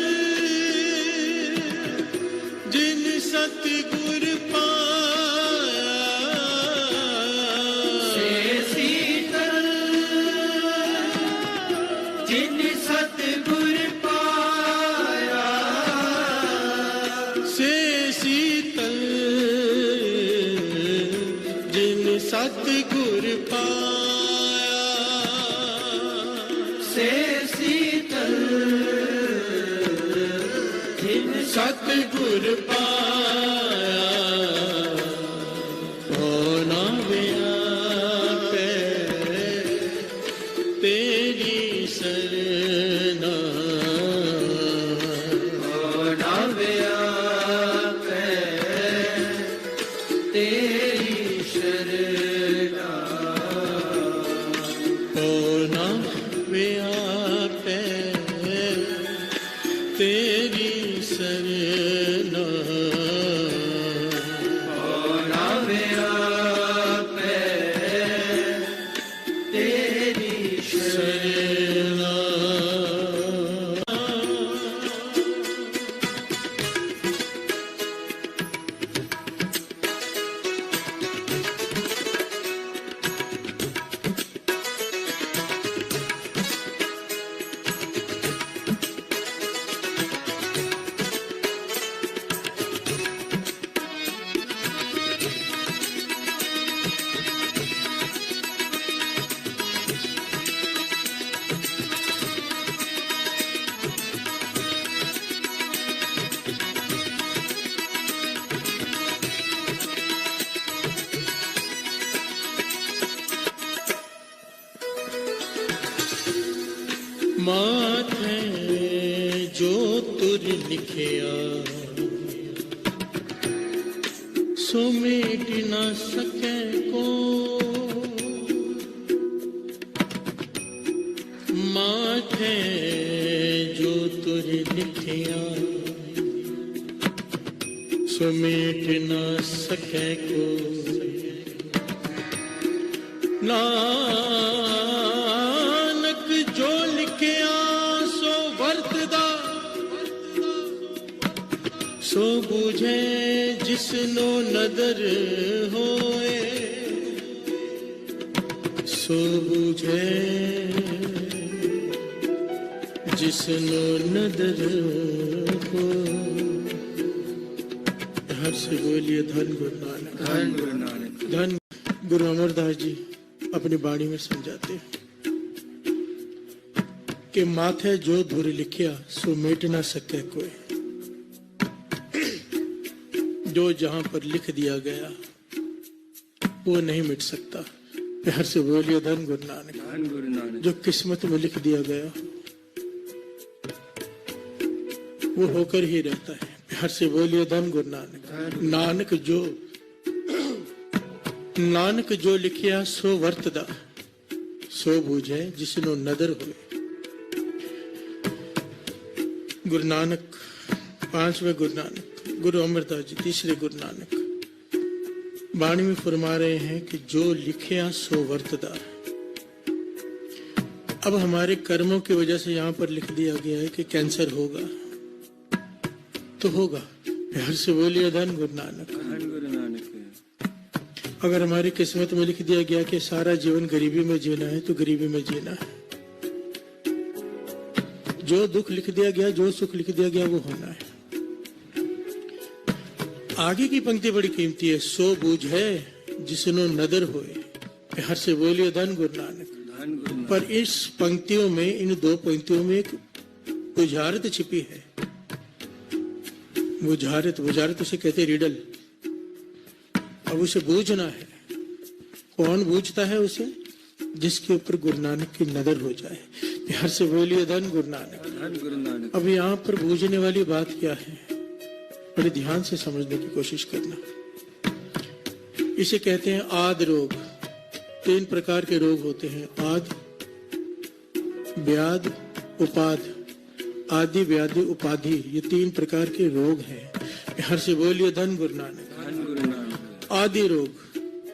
जिन सतगुर पाया, से शीतल जिन सतगुर पाया, से शीतल जिन सतगुर पाया, से शीतल जिन सतगुर पाया, होना व्यापै तेरी सरना, होना व्यापै तेरी शरणा, होना व्यापै तेरी शरणा, होना व्यापै तेरी शरणा। माथे जो तुर लिखिया, सो मिट न सके को, माथे जो तुर लिखिया, सो मिट न सके को, नानक जो लिखिया सो वरतदा, सो बूझे जिसनो नदर होए, सो बूझे जिसनो नदर हो। हर से बोलिए धन गुरु नानक। धन गुरु नानक। धन गुरु अमरदास जी अपनी बाणी में समझाते हैं कि माथे जो धुर लिखिया सो मिट ना सके कोई। जो जहां पर लिख दिया गया वो नहीं मिट सकता। प्यार से बोलिए धन गुरु नानक। धन गुरु नानक। जो किस्मत में लिख दिया गया वो होकर ही रहता है। प्यार से बोलिए धन गुरु नानक। नानक जो लिखिया सो वर्तदा, सो बूझे जिसनो नदर हुए। गुरु नानक पांचवें गुरु नानक, गुरु अमरदास जी, तीसरे गुरु नानक बाणी में फरमा रहे हैं कि जो लिखिया सो वर्तदा। अब हमारे कर्मों की वजह से यहाँ पर लिख दिया गया है कि कैंसर होगा तो होगा, प्यार से बोलिए धन गुरु नानक। धन गुरु नानक। अगर हमारी किस्मत में लिख दिया गया कि सारा जीवन गरीबी में जीना है तो गरीबी में जीना है। जो दुख लिख दिया गया, जो सुख लिख दिया गया, वो होना है। आगे की पंक्ति बड़ी कीमती है, सो बूझ है जिसनो नदर होए, प्यार से बोलिए धन गुरु नानक। धन गुरु नानक। पर इस पंक्तियों में, इन दो पंक्तियों में एक बुझारत छिपी है। बुझारत, बुझारत उसे कहते हैं रिडल। अब उसे बूझना है। कौन बूझता है उसे? जिसके ऊपर गुरु नानक की नजर हो जाए। प्यार से बोलिए धन गुरु नानक। धन गुरु नानक। अब यहाँ पर बूझने वाली बात क्या है, बड़े ध्यान से समझने की कोशिश करना। इसे कहते हैं आदि रोग। 3 प्रकार के रोग होते हैं, आदि, व्याध, उपाधि। आदि, व्याधि, उपाधि, ये 3 प्रकार के रोग हैं। प्यार से बोलिए धन गुरु नानक। धन गुरु नानक। आदि रोग,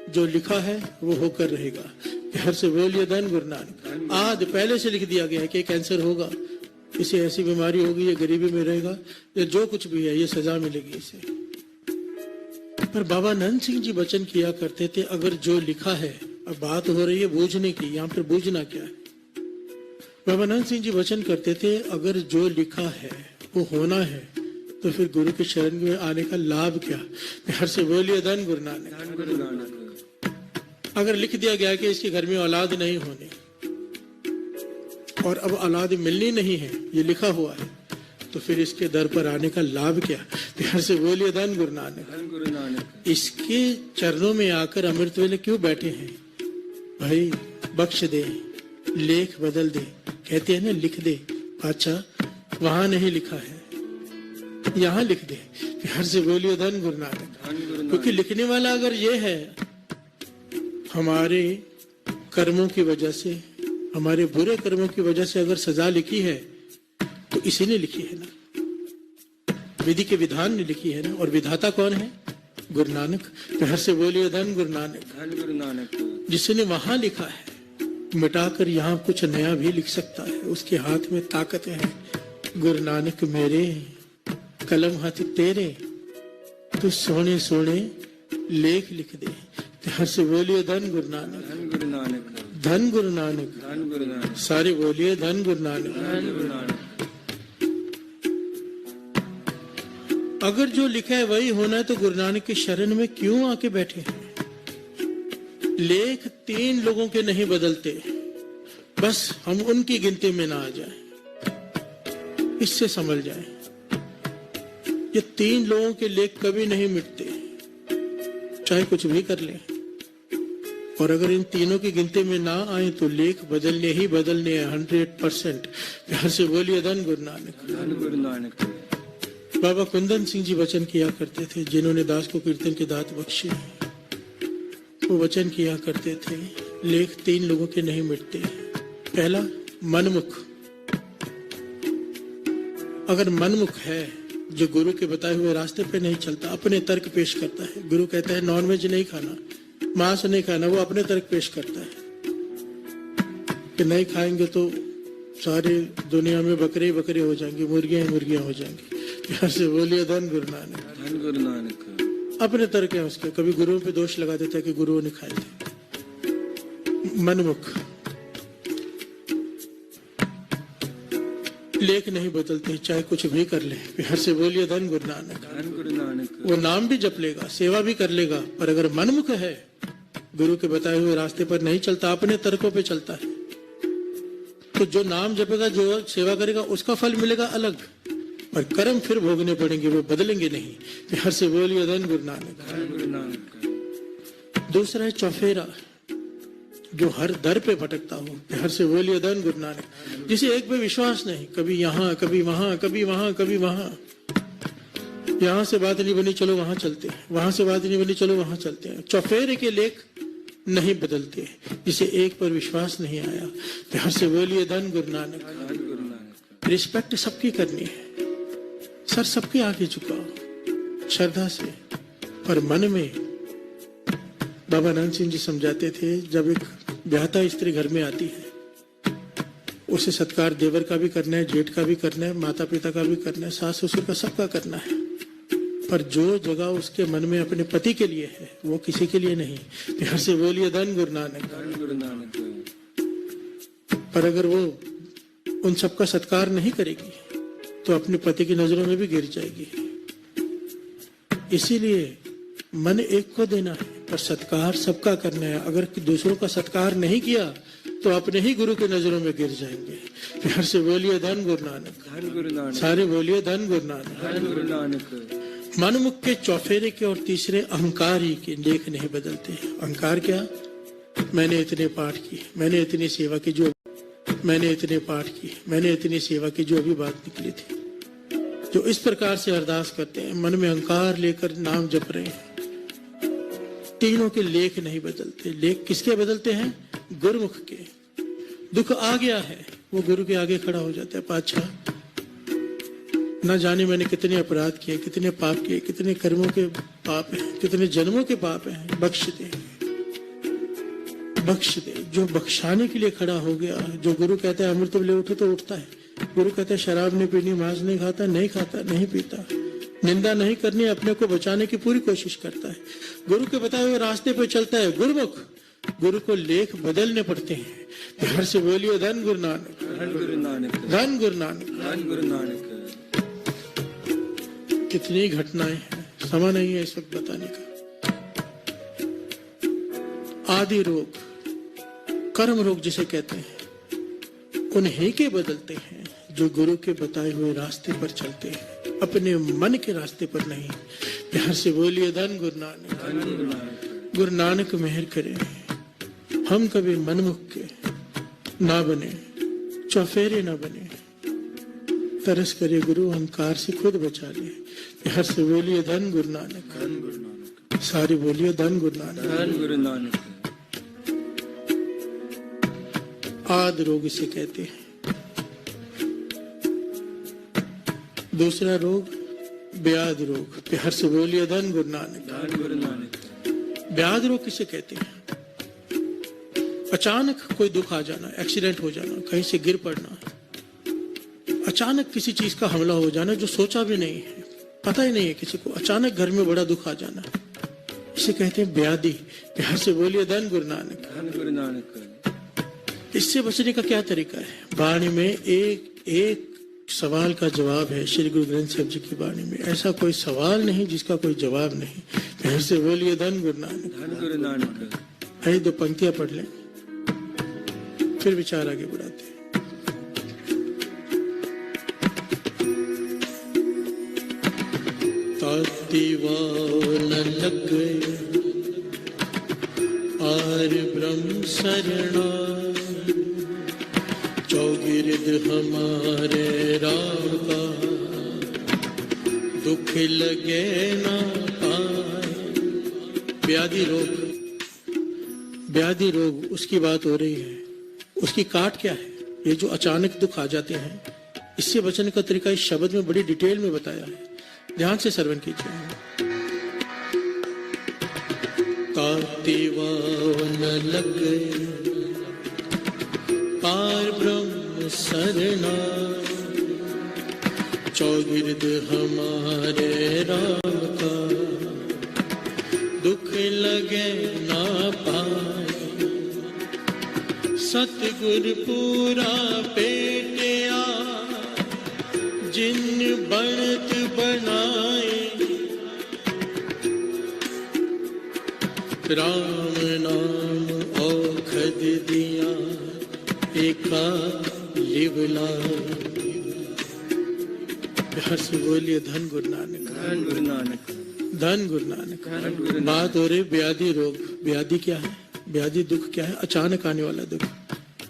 जो लिखा है वो होकर रहेगा। प्यार से बोलिए धन गुरु नानक। आदि, पहले से लिख दिया गया है कि कैंसर होगा, इसे ऐसी बीमारी होगी, ये गरीबी में रहेगा, या जो कुछ भी है, ये सजा मिलेगी इसे। पर बाबा नंद सिंह जी वचन किया करते थे, अगर जो लिखा है, अब बात हो रही है बूझने की, यहाँ पर बूझना क्या है। बाबा नंद सिंह जी वचन करते थे, अगर जो लिखा है वो होना है तो फिर गुरु के शरण में आने का लाभ क्या। प्यार से बोलिए धन गुरु नानक। धन गुरु नानक। अगर लिख दिया गया कि इसके घर में औलाद नहीं होने और अब औलाद मिलनी नहीं है, ये लिखा हुआ है, तो फिर इसके दर पर आने का लाभ क्या। प्यार से बोलिए धन गुरु नानक। धन गुरु नानक। इसके चरणों में आकर अमृत वेले क्यों बैठे हैं? भाई बख्श दे, लेख बदल दे, कहते हैं ना लिख दे। अच्छा, वहां नहीं लिखा है, यहाँ लिख दे। प्यार से बोलिए धन गुरु नानक। धन गुरु नानक। क्योंकि लिखने वाला अगर ये है, हमारे कर्मों की वजह से, हमारे बुरे कर्मों की वजह से अगर सजा लिखी है तो इसी ने लिखी है ना, विधि के विधान ने लिखी है ना। और विधाता कौन है? गुरु नानक। प्यार से बोलिए धन गुरु नानक। धन गुरु नानक। जिसने वहां लिखा है, मिटाकर यहाँ कुछ नया भी लिख सकता है, उसके हाथ में ताकत है। गुरु नानक मेरे, कलम हाथ तेरे, तू सोने सोने लेख लिख दे। प्यार से बोलिए धन गुरु नानक। धन गुरु नानक। धन गुरु नानक। धन गुरु नानक। सारे बोलिए धन गुरु नानक। धन गुरु नानक। अगर जो लिखा है वही होना है तो गुरु नानक की शरण में क्यों आके बैठे हैं? लेख 3 लोगों के नहीं बदलते, बस हम उनकी गिनती में ना आ जाए, इससे समझ जाए। ये 3 लोगों के लेख कभी नहीं मिटते, चाहे कुछ भी कर ले। और अगर इन तीनों की गिनती में ना आए तो लेख बदलने ही बदलने हैं 100%। प्यार से बोलिए धन गुरु नानक। धन गुरु नानक। बाबा कुंदन सिंह जी वचन किया करते थे, जिन्होंने दास को कीर्तन की दात बख्शी। वो वचन किया करते थे, लेख 3 लोगों के नहीं मिटते। पहला, मनमुख। अगर मनमुख है, जो गुरु के बताए हुए रास्ते पे नहीं चलता, अपने तर्क पेश करता है। गुरु कहता है नॉनवेज नहीं खाना, मांस नहीं खाना, वो अपने तर्क पेश करता है कि नहीं खाएंगे तो सारी दुनिया में बकरे बकरे हो जाएंगे, मुर्गियां मुर्गियां हो जाएंगी। प्यार से बोलिए धन गुरु नानक। धन गुरु नानक। अपने तर्क है उसके। कभी गुरुओं पे दोष लगा देता है कि गुरुओं ने खाए थे। मनमुख, लेख नहीं बदलते, चाहे कुछ भी कर ले। प्यार से बोलिए धन गुरु नानक। धन गुरु नानक। वो नाम भी जप लेगा, सेवा भी कर लेगा, पर अगर मनमुख है, गुरु के बताए हुए रास्ते पर नहीं चलता, अपने तर्कों पे चलता है, तो जो नाम जपेगा, जो सेवा करेगा, उसका फल मिलेगा अलग, पर कर्म फिर भोगने पड़ेंगे, वो बदलेंगे नहीं। प्यार से बोलिए धन गुरु नानक। धन गुरु नानक। दूसरा है चौफेरा, जो हर दर पे भटकता हो। प्यार से बोलिए धन गुरु नानक। जिसे एक पे विश्वास नहीं, कभी यहाँ कभी वहां, कभी वहां कभी वहां। यहाँ से बात नहीं बनी, चलो वहां चलते हैं, वहां से बात नहीं बनी, चलो वहां चलते हैं। चौफेरे के लेख नहीं बदलते, जिसे एक पर विश्वास नहीं आया। प्यार से बोलिए धन गुरु नानक। धन गुरु नानक। रिस्पेक्ट सबकी करनी है, सर सबके आगे झुकाओ श्रद्धा से, पर मन में। बाबा नानक सिंह जी समझाते थे, जब एक ब्याहता स्त्री घर में आती है, उसे सत्कार देवर का भी करना है, जेठ का भी करना है, माता पिता का भी करना है, सास ससुर का सबका करना है, पर जो जगह उसके मन में अपने पति के लिए है वो किसी के लिए नहीं। प्यार से बोलिए धन गुरु नानक। धन गुरु नानक। पर अगर वो उन सबका सत्कार नहीं करेगी तो अपने पति की नजरों में भी गिर जाएगी। इसीलिए मन एक को देना है, पर सत्कार सबका करना है। अगर दूसरों का सत्कार नहीं किया तो अपने ही गुरु की नजरों में गिर जाएंगे। प्यार से बोलिए धन गुरु नानक। धन गुरु नानक। सारे बोलिए धन गुरु नानक। धन गुरु नानक। मनमुख के चौफेरे के और तीसरे अहंकार ही के लेख नहीं बदलते। अहंकार क्या? मैंने इतने पाठ किए, मैंने इतनी सेवा की, जो मैंने इतने पाठ किए, मैंने इतनी सेवा की, जो अभी बात निकली थी। जो इस प्रकार से अरदास करते हैं, मन में अहंकार लेकर नाम जप रहे हैं, तीनों के लेख नहीं बदलते। लेख किसके बदलते हैं? गुरुमुख के। दुख आ गया है, वो गुरु के आगे खड़ा हो जाता है। पातशाह, न जाने मैंने कितने अपराध किए, कितने पाप किए, कितने कर्मों के पाप हैं, कितने जन्मों के पाप हैं, बख्श दे, बख्श दे। जो बख्शाने के लिए खड़ा हो गया, जो गुरु कहता है अमृत ले उठो तो उठता है, गुरु कहता है शराब नहीं पीनी, मांस नहीं खाता, नहीं खाता, नहीं पीता, निंदा नहीं करनी, अपने को बचाने की पूरी कोशिश करता है, गुरु के बताए हुए रास्ते पे चलता है। गुरुमुख, गुरु को लेख बदलने पड़ते हैं। प्यार से बोलिए धन गुरु नानक। धन गुरु नानक। धन गुरु नानक। धन गुरु नानक। कितनी घटनाएं हैं, समय नहीं है इस वक्त बताने का। आदि रोग, कर्म रोग जिसे कहते हैं, उन्हीं के बदलते हैं जो गुरु के बताए हुए रास्ते पर चलते हैं, अपने मन के रास्ते पर नहीं। प्यार से बोलिए धन गुरु नानक। धन गुरु नानक। गुरु नानक मेहर करें, हम कभी मनमुख के ना बने, चौफेरे ना बने। तरस करे गुरु, अहंकार से खुद बचा ले। प्यार से बोलिए धन गुरु नानक। धन गुरु नानक। सारी बोलिए धन गुरु नानक। धन गुरु नानक। आदि रोग इसे कहते हैं। दूसरा रोग व्याध रोग। प्यार से बोलिए धन गुरु नानक। धन गुरु नानक। व्याध रोग किसे कहते हैं? अचानक कोई दुख आ जाना, एक्सीडेंट हो जाना, कहीं से गिर पड़ना, अचानक किसी चीज का हमला हो जाना जो सोचा भी नहीं है, पता ही नहीं है किसी को, अचानक घर में बड़ा दुख आ जाना, इसे कहते हैं व्याधि। प्यार से बोलिए धन गुरु नानक। धन गुरु नानक। इससे बचने का क्या तरीका है? वाणी में एक एक सवाल का जवाब है। श्री गुरु ग्रंथ साहिब जी की वाणी में ऐसा कोई सवाल नहीं जिसका कोई जवाब नहीं। प्यार से बोलिए धन गुरु नानक। धन गुरु नानक। अरे दो पंक्तियां पढ़ लें, फिर विचार आगे बढ़ाते हैं। तातीवान लग गए आर ब्रह्म शरणा, चौगिर्द हमारे राम का, दुख लगे ना पाए। व्याधि रोग, व्याधि रोग उसकी बात हो रही है। उसकी काट क्या है? ये जो अचानक दुख आ जाते हैं, इससे बचने का तरीका इस शब्द में बड़ी डिटेल में बताया है। ध्यान से श्रवण कीजिए। तातीवान लग गए पार ब्रह्म सरना, चौगिर्द हमारे राम का, दुख लगे ना पाए। सतगुर पूरा पेटिया जिन बनत बनाए, राम नाम औखद दिया एका लिवला। प्यार से बोलिए धन गुरु नानक। धन गुरु नानक। धन गुरु नानक। धन गुरु नानक। बात हो रही व्याधि रोग। व्याधि क्या है? व्याधि दुख क्या है? अचानक आने वाला दुख।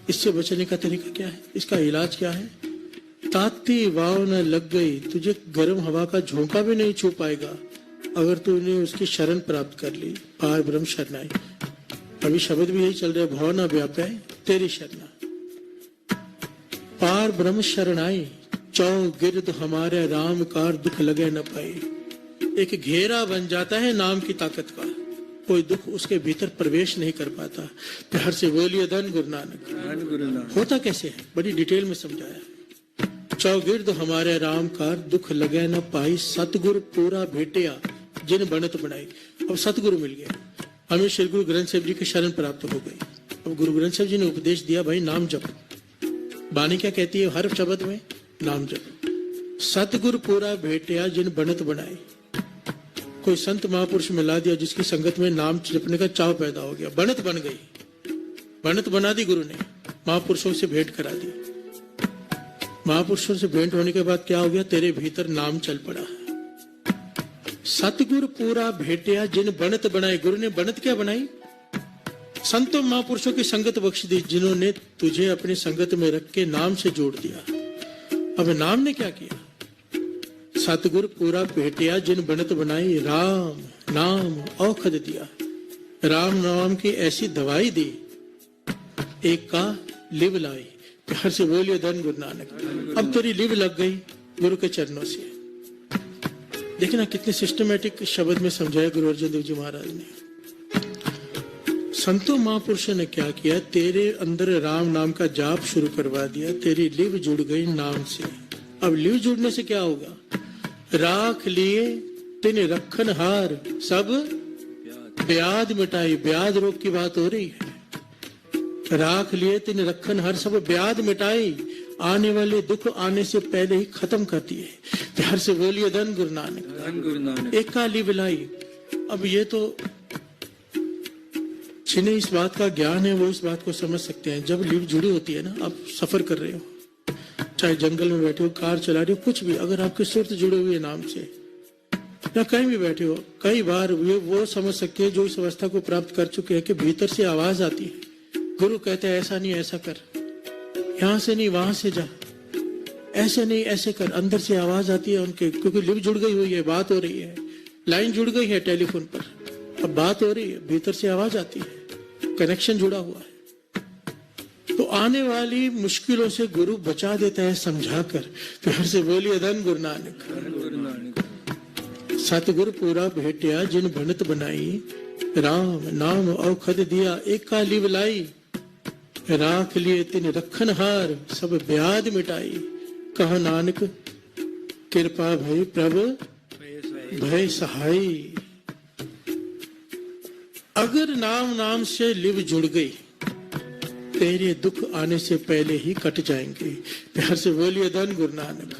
इससे बचने का तरीका क्या है? इसका इलाज क्या है? ताती वाव न लग गई, तुझे गर्म हवा का झोंका भी नहीं छू पाएगा अगर तूने उसकी शरण प्राप्त कर ली। पार ब्रह्म शरणाई। अभी शब्द भी यही चल रहा है, भव न व्यापे तेरी शरणा। पार ब्रह्म शरणाई, चौगिर्द हमारे राम कार दुख लगे न पाए। एक घेरा बन जाता है नाम की ताकत का, कोई दुख उसके भीतर प्रवेश नहीं कर पाता। प्यार से बोलिए धन गुरु नानक। धन गुरु नानक। होता कैसे है, बड़ी डिटेल में समझाया। चौगिर्द हमारे राम कार दुख लगे न पाई, सतगुरु पूरा भेटिया जिन बनत बनाई। अब सतगुरु मिल गया, हमें श्री गुरु ग्रंथ साहिब जी की शरण प्राप्त हो गई। अब गुरु ग्रंथ साहिब जी ने उपदेश दिया, भाई नाम जप। बानी क्या कहती है हर शब्द में, नाम जप। सतगुरु पूरा भेटिया जिन बनत बनाई। कोई संत महापुरुष मिला दिया जिसकी संगत में नाम जपने का चाव पैदा हो गया, बनत बन गई। बनत बना दी गुरु ने, महापुरुषों से भेंट करा दी। महापुरुषों से भेंट होने के बाद क्या हो गया, तेरे भीतर नाम चल पड़ा। सतगुरु पूरा भेटिया जिन बनत बनाई। गुरु ने बनत क्या बनाई, संतों महापुरुषों की संगत बख्श दी, जिन्होंने तुझे अपनी संगत में रख के नाम से जोड़ दिया। अब नाम ने क्या किया, सतगुरु पूरा भेटिया जिन बनत बनाई, राम नाम औषध दिया। राम नाम की ऐसी दवाई दी, एक का लिव लाई। प्यार से बोलिए धन गुरु नानक। अब तेरी लिव लग गई गुरु के चरणों से। देखना कितने सिस्टमेटिक शब्द में समझाया गुरु अर्जन देव जी महाराज ने। संतों महापुरुषों ने क्या किया, तेरे अंदर राम नाम का जाप शुरू करवा दिया, तेरी लिव जुड़ गई नाम से। अब लिव जुड़ने से क्या होगा, राख लिए तिन रखन हार सब ब्याध मिटाई। ब्याध रोग की बात हो रही है। राख लिए तिन रखन हार सब ब्याध मिटाई, आने वाले दुख आने से पहले ही खत्म करती है। प्यार से बोलिए धन गुरु नानक। धन गुरु नानक। एक का लिव लाई। अब ये तो जिन्हें इस बात का ज्ञान है वो इस बात को समझ सकते हैं। जब लिव जुड़ी होती है ना, आप सफर कर रहे हो, चाहे जंगल में बैठे हो, कार चला रहे हो, कुछ भी, अगर आपकी सुरत जुड़े हुए नाम से, या कहीं भी बैठे हो, कई बार वो समझ सकते हैं जो इस अवस्था को प्राप्त कर चुके हैं कि भीतर से आवाज आती है, गुरु कहते हैं ऐसा नहीं ऐसा कर, यहां से नहीं वहां से जा, ऐसे नहीं ऐसे कर। अंदर से आवाज आती है उनके, क्योंकि लिव जुड़ गई हुई है, बात हो रही है, लाइन जुड़ गई है टेलीफोन पर, अब बात हो रही है, भीतर से आवाज आती है, कनेक्शन जुड़ा हुआ है। तो आने वाली मुश्किलों से गुरु बचा देता है समझाकर। प्यार से बोलिए धन गुरु नानक। धन गुरु नानक। सतगुरु पूरा भेटिया जिन बनत बनाई, राम नाम औषध दिया, एक का लिव लाई। राख लिए तिन रखन हार सब ब्याध मिटाई। कहा नानक कृपा भई प्रभु भय सहाय। अगर नाम नाम से लिव जुड़ गई, तेरे दुख आने से पहले ही कट जाएंगे। प्यार से बोलिए धन गुरु नानक।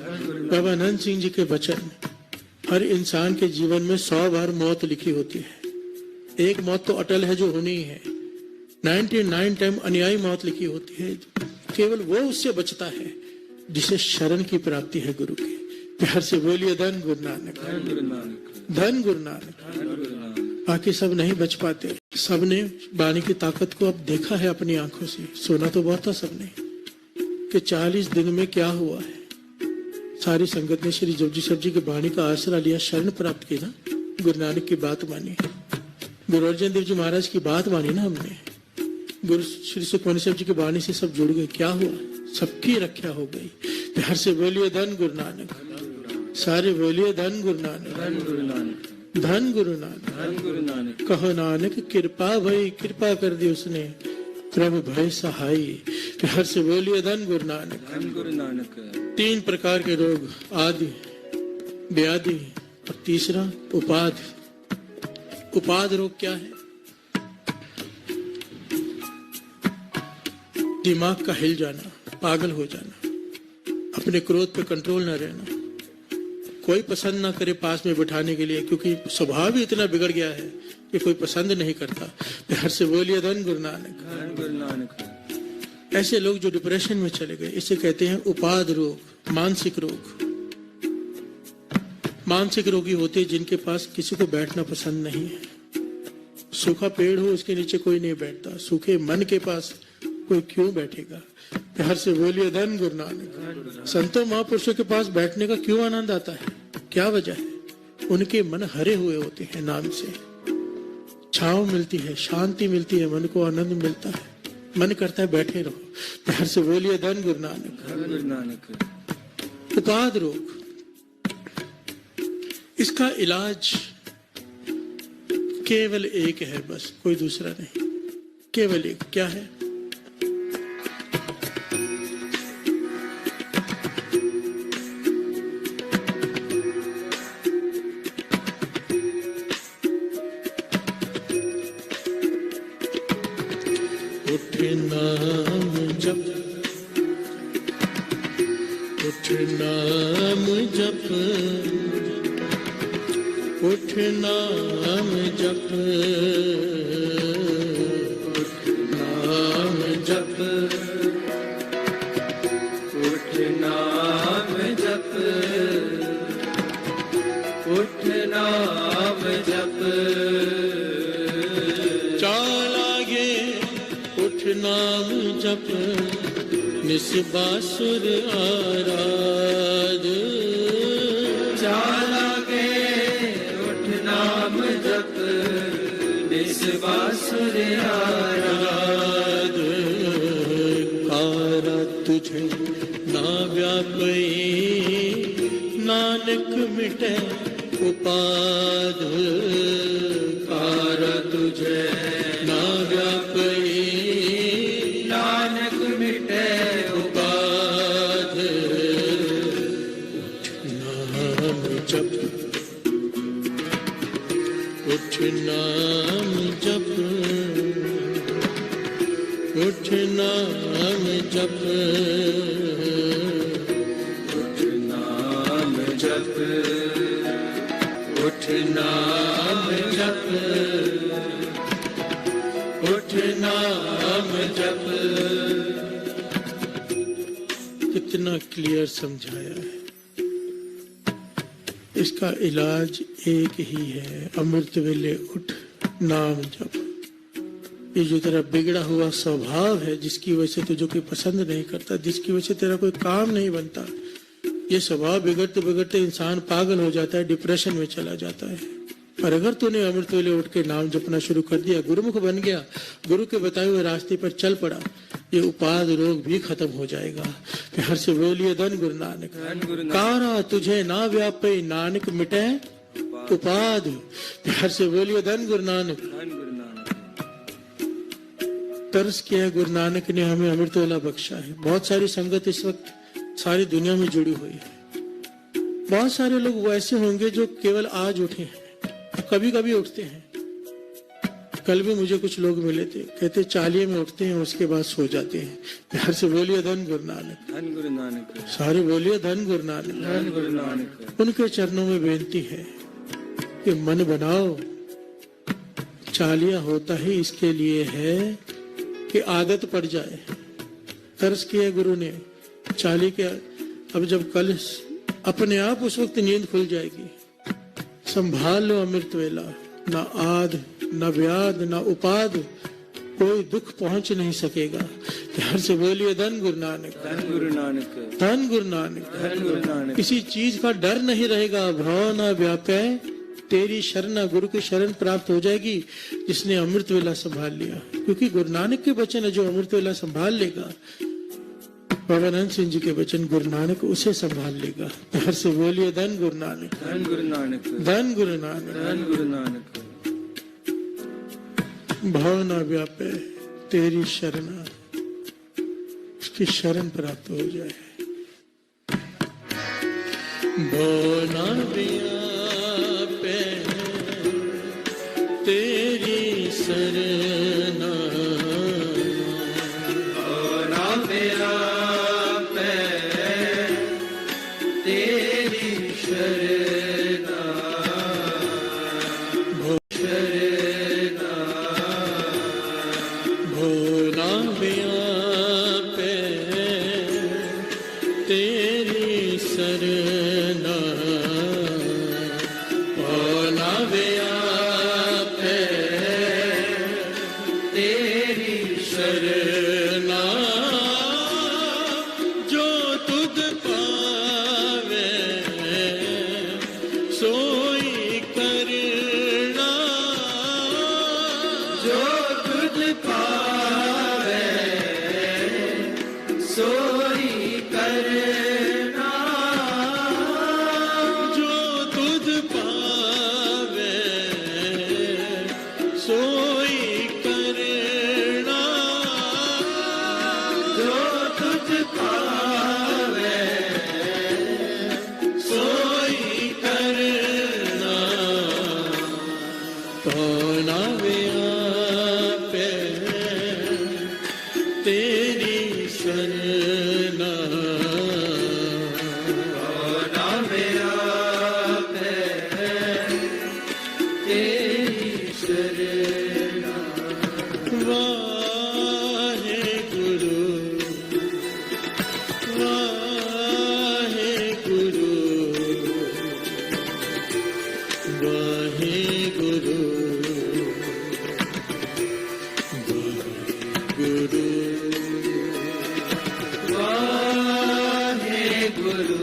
बाबा आनंद सिंह जी के वचन, हर इंसान के जीवन में 100 बार मौत लिखी होती है। एक मौत तो अटल है जो होनी है, 99 टाइम अन्यायी मौत लिखी होती है। केवल वो उससे बचता है जिसे शरण की प्राप्ति है गुरु की। प्यार से बोलिए धन गुरु नानक। धन गुरु नानक। धन गुरु नानक। धन गुरु नानक। बाकी सब नहीं बच पाते। सबने वाणी की ताकत को अब देखा है अपनी आंखों से। सुना तो बहुत था सबने कि 40 दिन में क्या हुआ है। सारी संगत ने श्री जपजी साहब जी की वाणी का आसरा लिया, शरण प्राप्त की ना, गुरु नानक की बात मानी, गुरु अर्जन देव जी महाराज की बात मानी ना हमने, गुरु श्री सुखमनी साहब जी की वाणी से सब जुड़ गए। क्या हुआ, सबकी रक्षा हो गई। प्यार से बोलिए धन गुरु नानक। सारे बोलिए धन गुरु नानक। धन गुरु नानक। धन गुरु नानक। धन गुरु नानक। कहो नानक कृपा भई, कृपा कर दी उसने प्रभु भय सहाय। प्यार से बोलिए धन गुरु नानक। धन गुरु नानक। 3 प्रकार के रोग, आदि, व्याधि और तीसरा उपाध। उपाध रोग क्या है, दिमाग का हिल जाना, पागल हो जाना, अपने क्रोध पे कंट्रोल न रहना, कोई पसंद ना करे पास में बिठाने के लिए, क्योंकि स्वभाव ही इतना बिगड़ गया है कि कोई पसंद नहीं करता। प्यार से बोलिए धन गुरु नानक। धन गुरु नानक। ऐसे लोग जो डिप्रेशन में चले गए, इसे कहते हैं उपाद रोग, मानसिक रोग। मानसिक रोगी होते हैं जिनके पास किसी को बैठना पसंद नहीं है। सूखा पेड़ हो उसके नीचे कोई नहीं बैठता, सूखे मन के पास कोई क्यों बैठेगा। प्यार से बोलिए धन गुरु नानक। संतों महापुरुषों के पास बैठने का क्यों आनंद आता है, क्या वजह है, उनके मन हरे हुए होते हैं नाम से। छांव मिलती है, शांति मिलती है, मन को आनंद मिलता है, मन करता है बैठे रहो। प्यार से बोलिए धन गुरु नानक। धन गुरु नानक। उपाद रोग, इसका इलाज केवल एक है, बस कोई दूसरा नहीं, केवल एक। क्या है? उठ नाम जप, उठ नाम जप, उठ नाम जप, उठ नाम जप, उठ नाम जप, उठ नाम जप, चाल आगे उठ नाम जप, निस्बासुर आराध, चाल आगे उठ नाम जप, निस्बासुर आराध, कारा तुझे ना व्यापई, नानक मिटे उपाद, कारा तुझे ना व्यापई, नानक मिटे उपाद, नाम जप, उठ नाम जप, उठ नाम जप, उठ नाम जप, उठ नाम जप, उठ नाम जप। कितना क्लियर समझाया है। इसका इलाज एक ही है, अमृत वेले उठ नाम जप। ये जो तेरा बिगड़ा हुआ स्वभाव है, जिसकी वजह से तुझे कोई पसंद नहीं करता, जिसकी वजह से तेरा कोई काम नहीं बनता, ये स्वभाव बिगड़ते बिगड़ते इंसान पागल हो जाता है, डिप्रेशन में चला जाता है। पर अगर तूने अमृत वेले उठ के नाम जपना शुरू कर दिया, गुरुमुख बन गया, गुरु के बताए हुए रास्ते पर चल पड़ा, ये उपाद रोग भी खत्म हो जाएगा। हर से बोलिए धन गुरु नानक। कारा तुझे ना व्यापे, नानक मिटे उपाद। हर से बोलिए धन गुरु नानक। तरस किया गुरु नानक ने हमें अमृत वेला बख्शा है। बहुत सारी संगत इस वक्त सारी दुनिया में जुड़ी हुई है। बहुत सारे लोग वैसे होंगे जो केवल आज उठे हैं, कभी कभी उठते हैं। कल भी मुझे कुछ लोग मिले थे, कहते 40 में उठते हैं, उसके बाद सो जाते हैं। प्यार से बोलिए धन गुरु नानक। धन गुरु नानक। सारे बोलिए धन गुरु नानक। धन गुरु नानक। उनके चरणों में बेनती है कि मन बनाओ। चालिया होता ही इसके लिए है कि आदत पड़ जाए। तरस किया गुरु ने चाली के। अब जब कल अपने आप उस वक्त नींद खुल जाएगी। संभाल लो अमृत वेला, ना आद न व्याध न उपाद, कोई दुख पहुंच नहीं सकेगा। हर से बोलिए धन गुरु नानक। धन गुरु नानक। धन गुरु नानक। धन गुरु नानक। किसी चीज का डर नहीं रहेगा। भव न व्यापै तेरी शरण, गुरु की शरण प्राप्त हो जाएगी जिसने अमृत वेला संभाल लिया। क्योंकि गुरु नानक के वचन है, जो अमृत वेला संभाल लेगा, भवानंद सिंह जी के वचन, गुरु नानक उसे संभाल लेगा। हर से बोलिए धन गुरु नानक। धन गुरु नानक। धन गुरु नानक। धन गुरु नानक। भाव न व्यापे तेरी शरण, उसकी शरण प्राप्त हो जाए। भाव न व्यापे तेरी शरण, भाव न व्यापे तेरी शरण, भोला व्यापे तेरी शरण, पौना व्यापे तेरी शरणा पौना व्यापे तेरी शरणा वाहे गुरु वाहे गुरु वाहे गुरु गुरु वाहे गुरु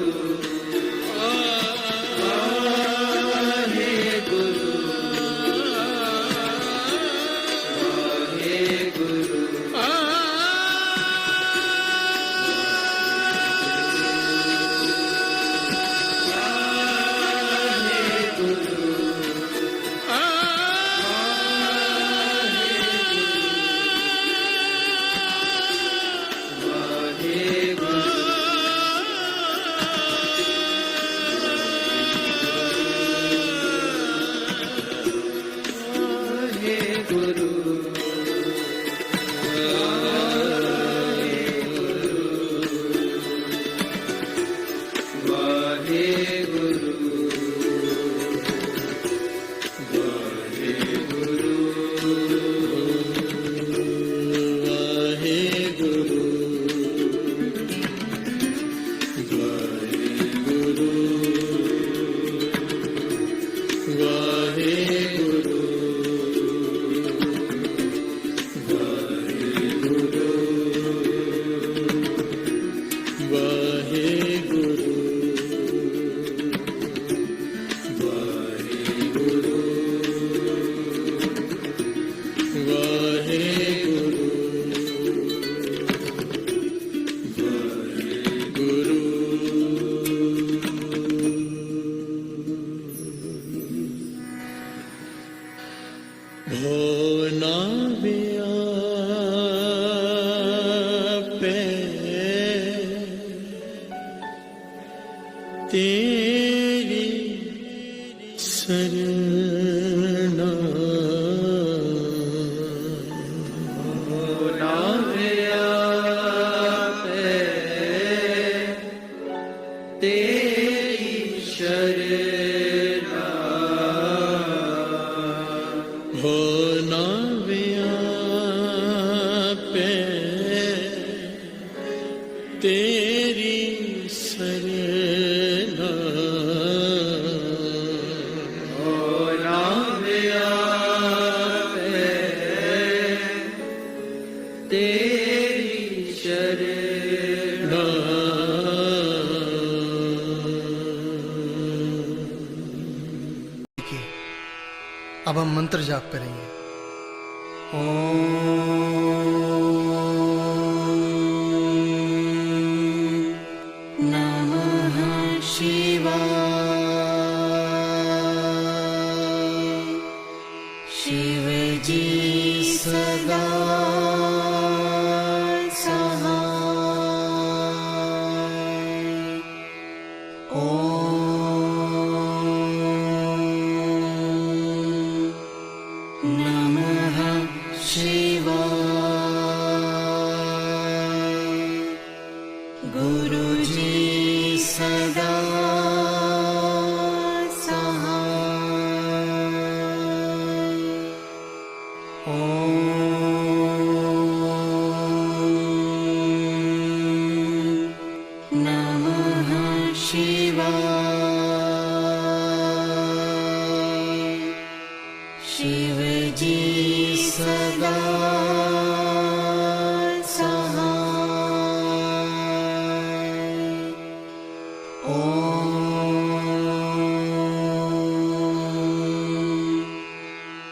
वाहे गुरु वाहे गुरु भोना व्यापे तेरी शरणा पौना व्यापे तेरी शरणा भोना व्यापे तेरी शरणा पौना व्यापे तेरी शरणा अब हम मंत्र जाप करेंगे। नमः शिवाय। शिवजी सदा सहाय। नमः शिवाय। गुरुजी सदा सहाय। नमः शिवाय। शिवजी सदा सहाय।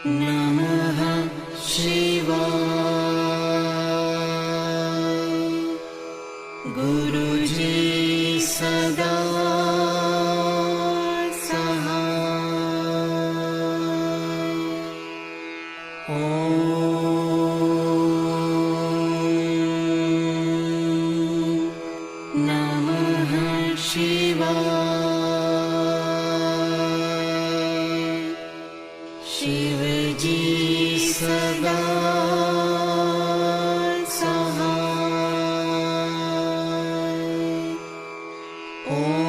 नमः शिवाय। गुरुजी सदा नमः शिवाय। शिव जी सदा सहाय। ओम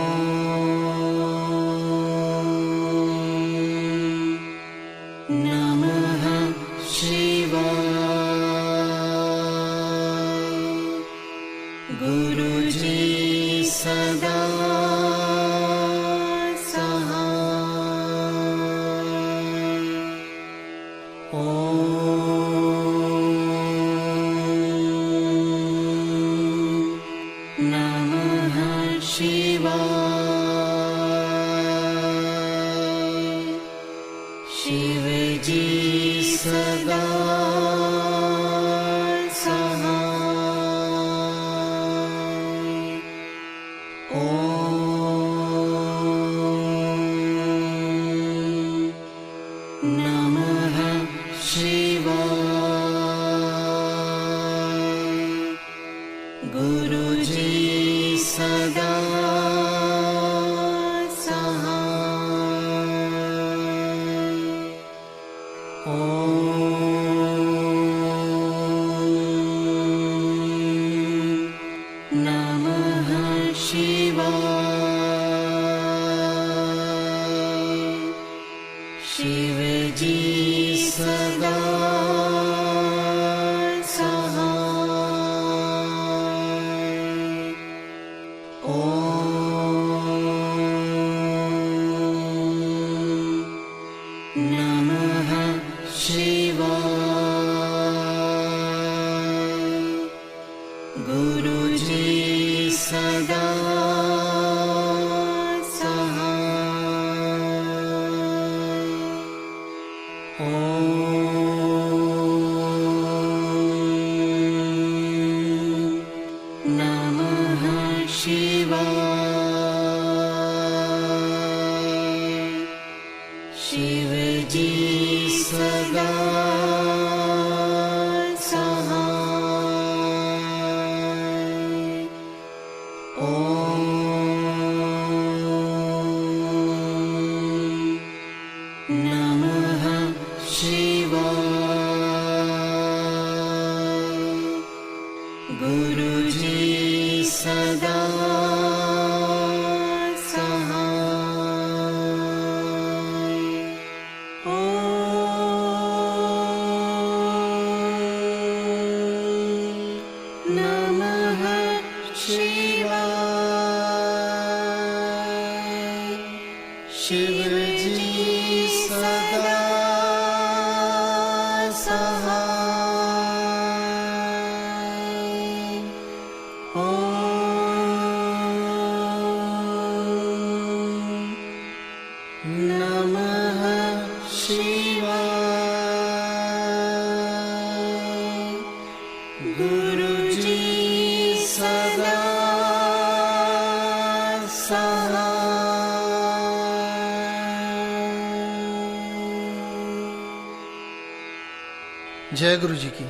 नमः शिवाय। गुरु जी सदा शिव जी सदा सहाय। ओम नमः शिवाय। गुरु जी सदा शिव जी सदा सहाय। ओम नमः शिवाय। गुरु जी सदा शिव जी सदा सहाय। ओम नमः शिवाय। गुरु जी सदा शिव जी सदा सहाय। ओम नमः शिवाय। गुरु जी सदा जय गुरु जी की।